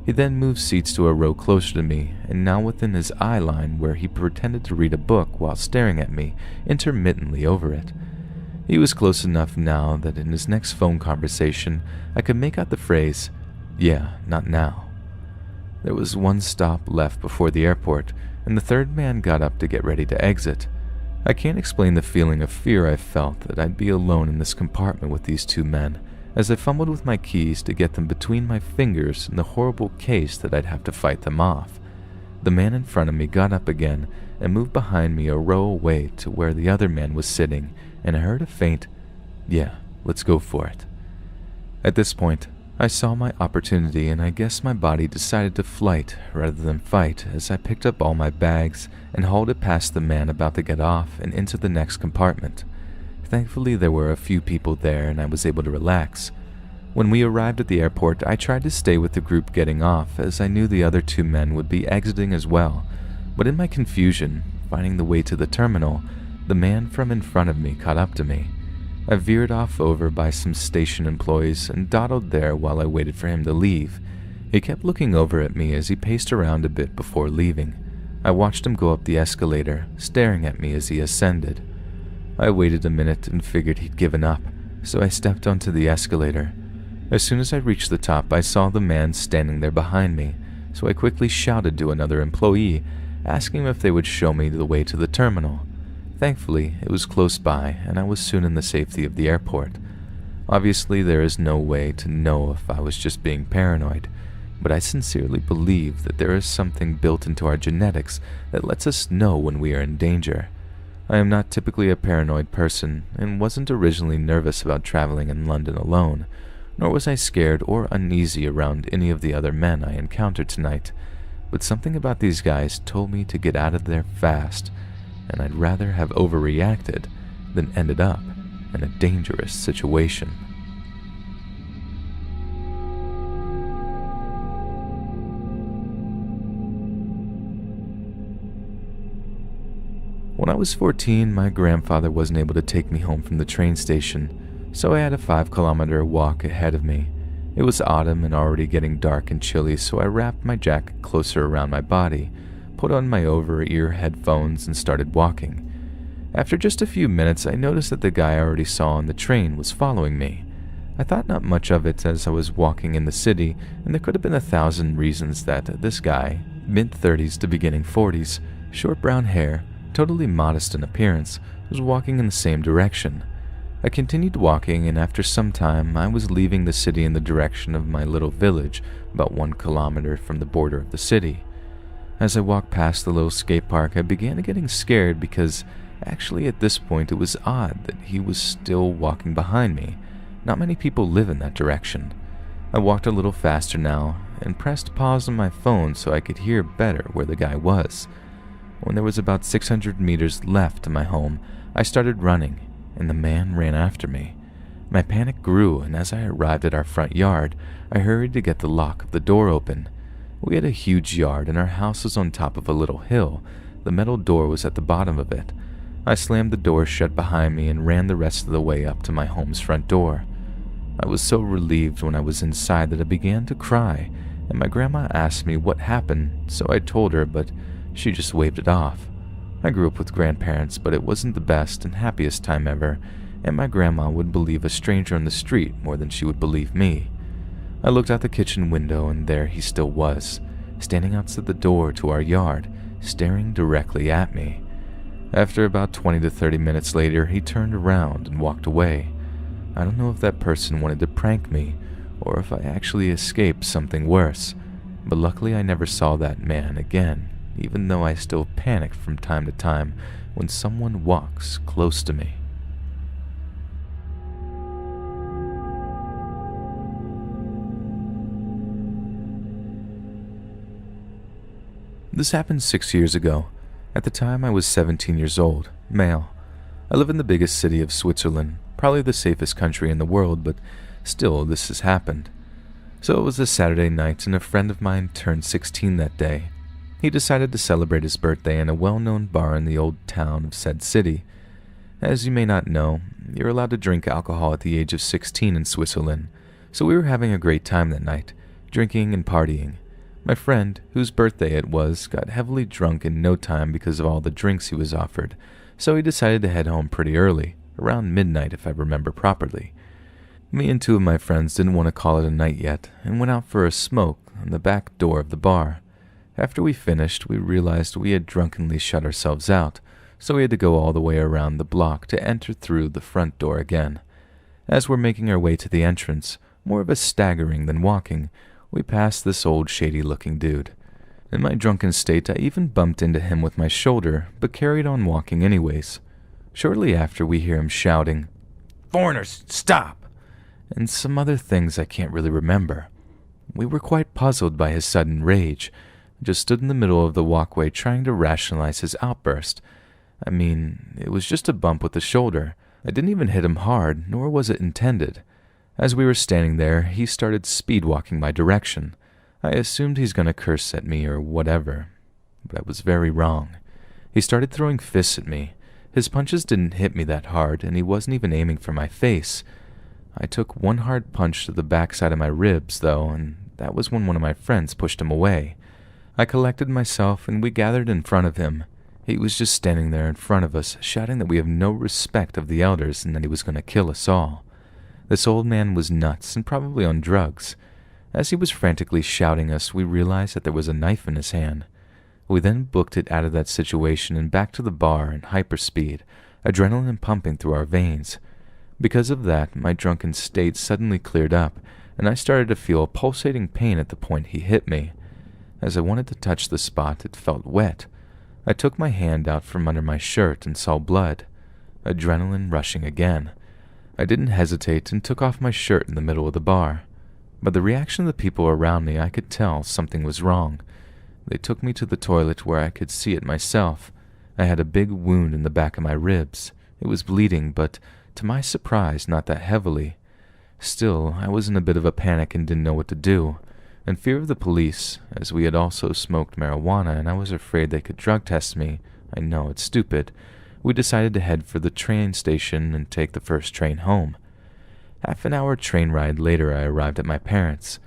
He then moved seats to a row closer to me, and now within his eye line where he pretended to read a book while staring at me intermittently over it. He was close enough now that in his next phone conversation, I could make out the phrase, "Yeah, not now." There was one stop left before the airport, and the third man got up to get ready to exit. I can't explain the feeling of fear I felt that I'd be alone in this compartment with these two men, as I fumbled with my keys to get them between my fingers in the horrible case that I'd have to fight them off. The man in front of me got up again and moved behind me a row away to where the other man was sitting, and I heard a faint, "Yeah, let's go for it." At this point, I saw my opportunity, and I guess my body decided to flight rather than fight as I picked up all my bags and hauled it past the man about to get off and into the next compartment. Thankfully, there were a few people there and I was able to relax. When we arrived at the airport, I tried to stay with the group getting off as I knew the other two men would be exiting as well, but in my confusion, finding the way to the terminal, the man from in front of me caught up to me. I veered off over by some station employees and dawdled there while I waited for him to leave. He kept looking over at me as he paced around a bit before leaving. I watched him go up the escalator, staring at me as he ascended. I waited a minute and figured he'd given up, so I stepped onto the escalator. As soon as I reached the top, I saw the man standing there behind me, so I quickly shouted to another employee, asking him if they would show me the way to the terminal. Thankfully, it was close by, and I was soon in the safety of the airport. Obviously, there is no way to know if I was just being paranoid, but I sincerely believe that there is something built into our genetics that lets us know when we are in danger. I am not typically a paranoid person, and wasn't originally nervous about traveling in London alone, nor was I scared or uneasy around any of the other men I encountered tonight, but something about these guys told me to get out of there fast, and I'd rather have overreacted than ended up in a dangerous situation. When I was 14, my grandfather wasn't able to take me home from the train station, so I had a 5-kilometer walk ahead of me. It was autumn and already getting dark and chilly, so I wrapped my jacket closer around my body, put on my over-ear headphones, and started walking. After just a few minutes, I noticed that the guy I already saw on the train was following me. I thought not much of it as I was walking in the city, and there could have been 1,000 reasons that this guy, mid-30s to beginning 40s, short brown hair, totally modest in appearance, was walking in the same direction. I continued walking, and after some time, I was leaving the city in the direction of my little village, about 1 kilometer from the border of the city. As I walked past the little skate park, I began getting scared because actually at this point it was odd that he was still walking behind me. Not many people live in that direction. I walked a little faster now and pressed pause on my phone so I could hear better where the guy was. When there was about 600 meters left to my home, I started running, and the man ran after me. My panic grew, and as I arrived at our front yard, I hurried to get the lock of the door open. We had a huge yard, and our house was on top of a little hill. The metal door was at the bottom of it. I slammed the door shut behind me and ran the rest of the way up to my home's front door. I was so relieved when I was inside that I began to cry, and my grandma asked me what happened, so I told her, but she just waved it off. I grew up with grandparents, but it wasn't the best and happiest time ever, and my grandma would believe a stranger on the street more than she would believe me. I looked out the kitchen window, and there he still was, standing outside the door to our yard, staring directly at me. After about 20 to 30 minutes later, he turned around and walked away. I don't know if that person wanted to prank me, or if I actually escaped something worse, but luckily I never saw that man again, even though I still panic from time to time when someone walks close to me. This happened 6 years ago. At the time, I was 17 years old, male. I live in the biggest city of Switzerland, probably the safest country in the world, but still, this has happened. So it was a Saturday night, and a friend of mine turned 16 that day. He decided to celebrate his birthday in a well-known bar in the old town of said city. As you may not know, you're allowed to drink alcohol at the age of 16 in Switzerland, so we were having a great time that night, drinking and partying. My friend, whose birthday it was, got heavily drunk in no time because of all the drinks he was offered, so he decided to head home pretty early, around midnight if I remember properly. Me and two of my friends didn't want to call it a night yet, and went out for a smoke on the back door of the bar. After we finished, we realized we had drunkenly shut ourselves out, so we had to go all the way around the block to enter through the front door again. As we're making our way to the entrance, more of a staggering than walking, we passed this old shady-looking dude. In my drunken state, I even bumped into him with my shoulder, but carried on walking anyways. Shortly after, we hear him shouting, "Foreigners, stop!" and some other things I can't really remember. We were quite puzzled by his sudden rage, just stood in the middle of the walkway trying to rationalize his outburst. I mean, it was just a bump with the shoulder. I didn't even hit him hard, nor was it intended. As we were standing there, he started speed-walking my direction. I assumed he's gonna curse at me or whatever, but I was very wrong. He started throwing fists at me. His punches didn't hit me that hard, and he wasn't even aiming for my face. I took one hard punch to the backside of my ribs, though, and that was when one of my friends pushed him away. I collected myself, and we gathered in front of him. He was just standing there in front of us, shouting that we have no respect of the elders and that he was going to kill us all. This old man was nuts and probably on drugs. As he was frantically shouting us, we realized that there was a knife in his hand. We then booked it out of that situation and back to the bar in hyperspeed, adrenaline pumping through our veins. Because of that, my drunken state suddenly cleared up, and I started to feel a pulsating pain at the point he hit me. As I wanted to touch the spot, it felt wet. I took my hand out from under my shirt and saw blood. Adrenaline rushing again. I didn't hesitate and took off my shirt in the middle of the bar. By the reaction of the people around me, I could tell something was wrong. They took me to the toilet where I could see it myself. I had a big wound in the back of my ribs. It was bleeding, but to my surprise, not that heavily. Still, I was in a bit of a panic and didn't know what to do. In fear of the police, as we had also smoked marijuana and I was afraid they could drug test me, I know it's stupid, we decided to head for the train station and take the first train home. Half an hour train ride later, I arrived at my parents'.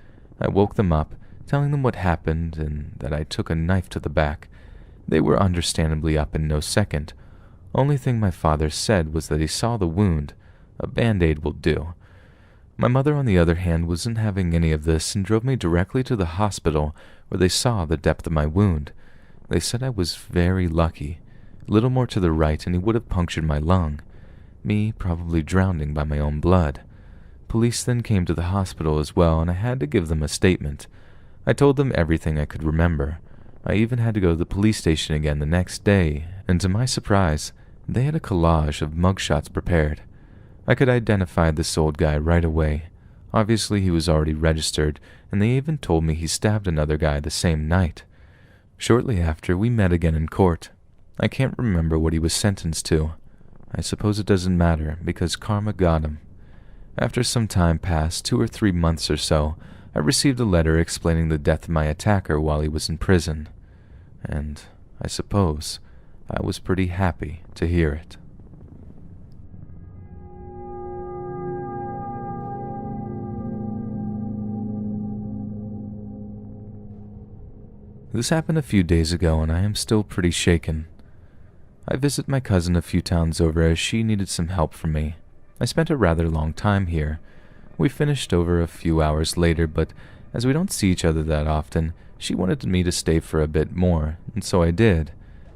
I woke them up, telling them what happened and that I took a knife to the back. They were understandably up in no second. Only thing my father said was that he saw the wound. A band-aid will do. My mother, on the other hand, wasn't having any of this and drove me directly to the hospital where they saw the depth of my wound. They said I was very lucky. A little more to the right and he would have punctured my lung. Me probably drowning by my own blood. Police then came to the hospital as well, and I had to give them a statement. I told them everything I could remember. I even had to go to the police station again the next day, and to my surprise, they had a collage of mugshots prepared. I could identify this old guy right away. Obviously he was already registered, and they even told me he stabbed another guy the same night. Shortly after, we met again in court. I can't remember what he was sentenced to. I suppose it doesn't matter, because karma got him. After some time passed, 2 or 3 months or so, I received a letter explaining the death of my attacker while he was in prison. And I suppose I was pretty happy to hear it. This happened a few days ago, and I am still pretty shaken. I visit my cousin a few towns over as she needed some help from me. I spent a rather long time here. We finished over a few hours later, but as we don't see each other that often, she wanted me to stay for a bit more, and so I did.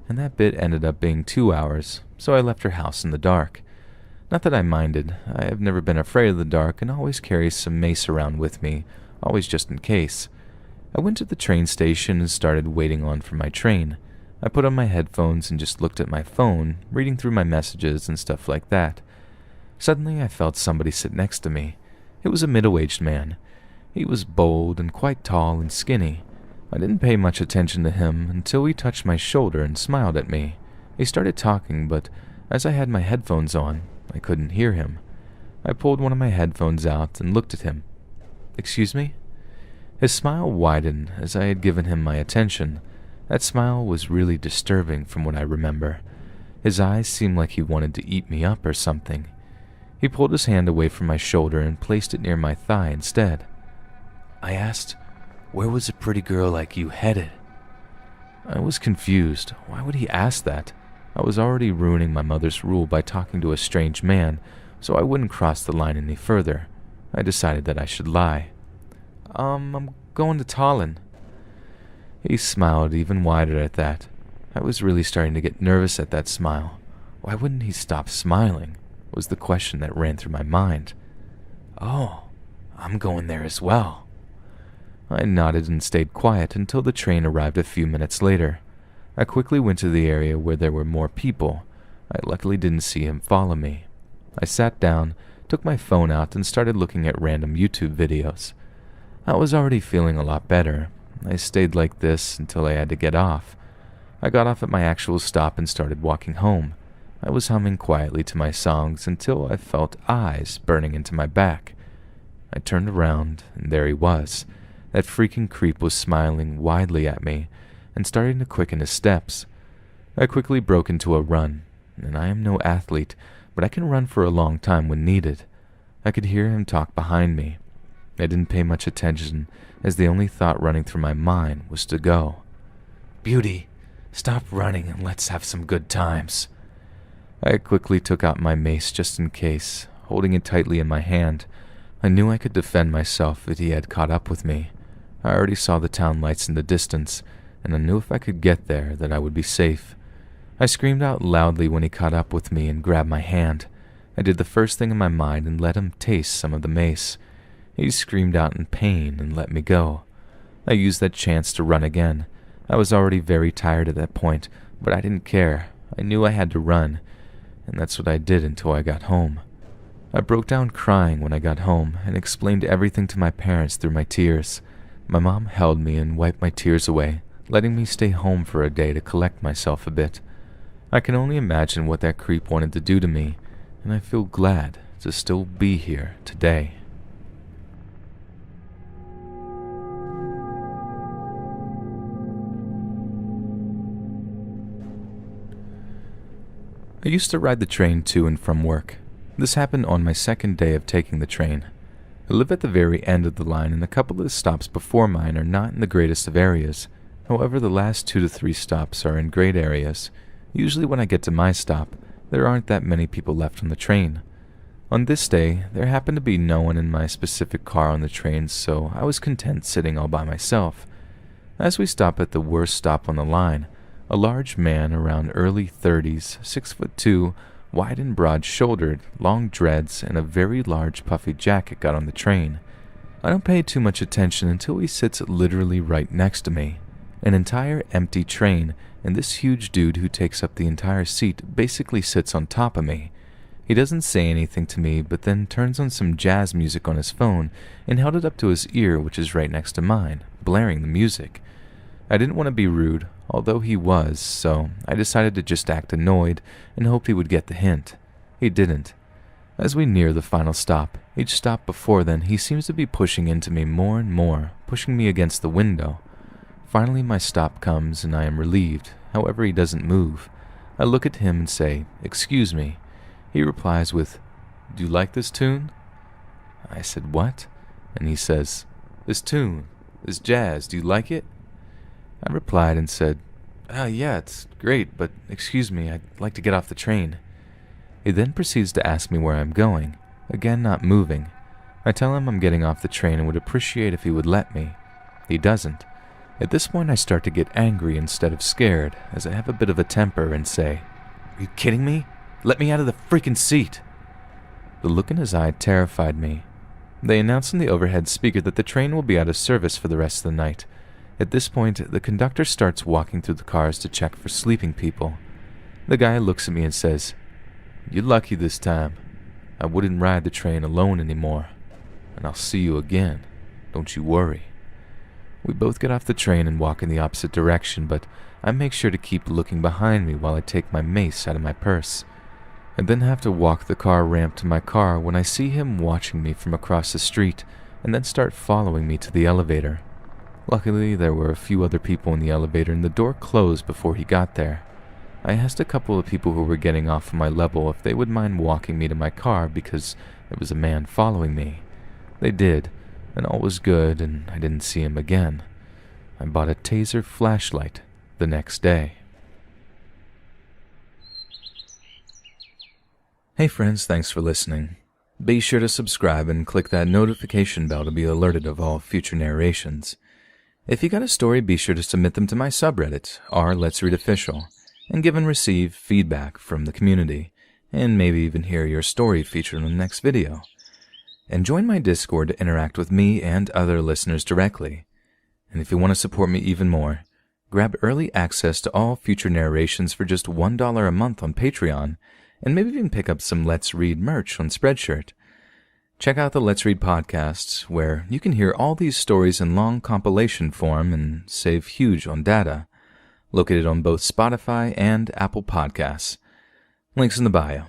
And that bit ended up being 2 hours, so I left her house in the dark. Not that I minded. I have never been afraid of the dark and always carry some mace around with me, always just in case. I went to the train station and started waiting on for my train. I put on my headphones and just looked at my phone, reading through my messages and stuff like that. Suddenly I felt somebody sit next to me. It was a middle-aged man. He was bold and quite tall and skinny. I didn't pay much attention to him until he touched my shoulder and smiled at me. He started talking, but as I had my headphones on, I couldn't hear him. I pulled one of my headphones out and looked at him. "Excuse me?" His smile widened as I had given him my attention. That smile was really disturbing from what I remember. His eyes seemed like he wanted to eat me up or something. He pulled his hand away from my shoulder and placed it near my thigh instead. I asked, Where was a pretty girl like you headed?" I was confused. Why would he ask that? I was already ruining my mother's rule by talking to a strange man, so I wouldn't cross the line any further. I decided that I should lie. I'm going to Tallinn." He smiled even wider at that. I was really starting to get nervous at that smile. Why wouldn't he stop smiling? Was the question that ran through my mind. "Oh, I'm going there as well." I nodded and stayed quiet until the train arrived a few minutes later. I quickly went to the area where there were more people. I luckily didn't see him follow me. I sat down, took my phone out, and started looking at random YouTube videos. I was already feeling a lot better. I stayed like this until I had to get off. I got off at my actual stop and started walking home. I was humming quietly to my songs until I felt eyes burning into my back. I turned around, and there he was. That freaking creep was smiling widely at me and starting to quicken his steps. I quickly broke into a run, and I am no athlete, but I can run for a long time when needed. I could hear him talk behind me. I didn't pay much attention, as the only thought running through my mind was to go. "Beauty, stop running and let's have some good times." I quickly took out my mace just in case, holding it tightly in my hand. I knew I could defend myself if he had caught up with me. I already saw the town lights in the distance, and I knew if I could get there that I would be safe. I screamed out loudly when he caught up with me and grabbed my hand. I did the first thing in my mind and let him taste some of the mace. He screamed out in pain and let me go. I used that chance to run again. I was already very tired at that point, but I didn't care. I knew I had to run, and that's what I did until I got home. I broke down crying when I got home and explained everything to my parents through my tears. My mom held me and wiped my tears away, letting me stay home for a day to collect myself a bit. I can only imagine what that creep wanted to do to me, and I feel glad to still be here today. I used to ride the train to and from work. This happened on my second day of taking the train. I live at the very end of the line, and a couple of the stops before mine are not in the greatest of areas. However, the last 2 to 3 stops are in great areas. Usually when I get to my stop, there aren't that many people left on the train. On this day, there happened to be no one in my specific car on the train, so I was content sitting all by myself. As we stop at the worst stop on the line, a large man around early 30s, 6'2", wide and broad-shouldered, long dreads, and a very large puffy jacket got on the train. I don't pay too much attention until he sits literally right next to me. An entire empty train, and this huge dude who takes up the entire seat basically sits on top of me. He doesn't say anything to me, but then turns on some jazz music on his phone and held it up to his ear, which is right next to mine, blaring the music. I didn't want to be rude, although he was, so I decided to just act annoyed and hoped he would get the hint. He didn't. As we near the final stop, each stop before then, he seems to be pushing into me more and more, pushing me against the window. Finally, my stop comes and I am relieved. However, he doesn't move. I look at him and say, "Excuse me." He replies with, "Do you like this tune?" I said, "What?" And he says, "This tune, this jazz, do you like it?" I replied and said, Yeah, it's great, but excuse me, I'd like to get off the train." He then proceeds to ask me where I'm going, again not moving. I tell him I'm getting off the train and would appreciate if he would let me. He doesn't. At this point I start to get angry instead of scared, as I have a bit of a temper and say, "Are you kidding me? Let me out of the freaking seat!" The look in his eye terrified me. They announce on the overhead speaker that the train will be out of service for the rest of the night. At this point, the conductor starts walking through the cars to check for sleeping people. The guy looks at me and says, "You're lucky this time. I wouldn't ride the train alone anymore. And I'll see you again. Don't you worry." We both get off the train and walk in the opposite direction, but I make sure to keep looking behind me while I take my mace out of my purse. I then have to walk the car ramp to my car when I see him watching me from across the street and then start following me to the elevator. Luckily, there were a few other people in the elevator and the door closed before he got there. I asked a couple of people who were getting off of my level if they would mind walking me to my car because there was a man following me. They did, and all was good and I didn't see him again. I bought a taser flashlight the next day. Hey friends, thanks for listening. Be sure to subscribe and click that notification bell to be alerted of all future narrations. If you got a story, be sure to submit them to my subreddit, r/Let's Read Official, and give and receive feedback from the community, and maybe even hear your story featured in the next video. And join my Discord to interact with me and other listeners directly. And if you want to support me even more, grab early access to all future narrations for just $1 a month on Patreon, and maybe even pick up some Let's Read merch on Spreadshirt. Check out the Let's Read podcasts, where you can hear all these stories in long compilation form and save huge on data, located on both Spotify and Apple Podcasts. Links in the bio.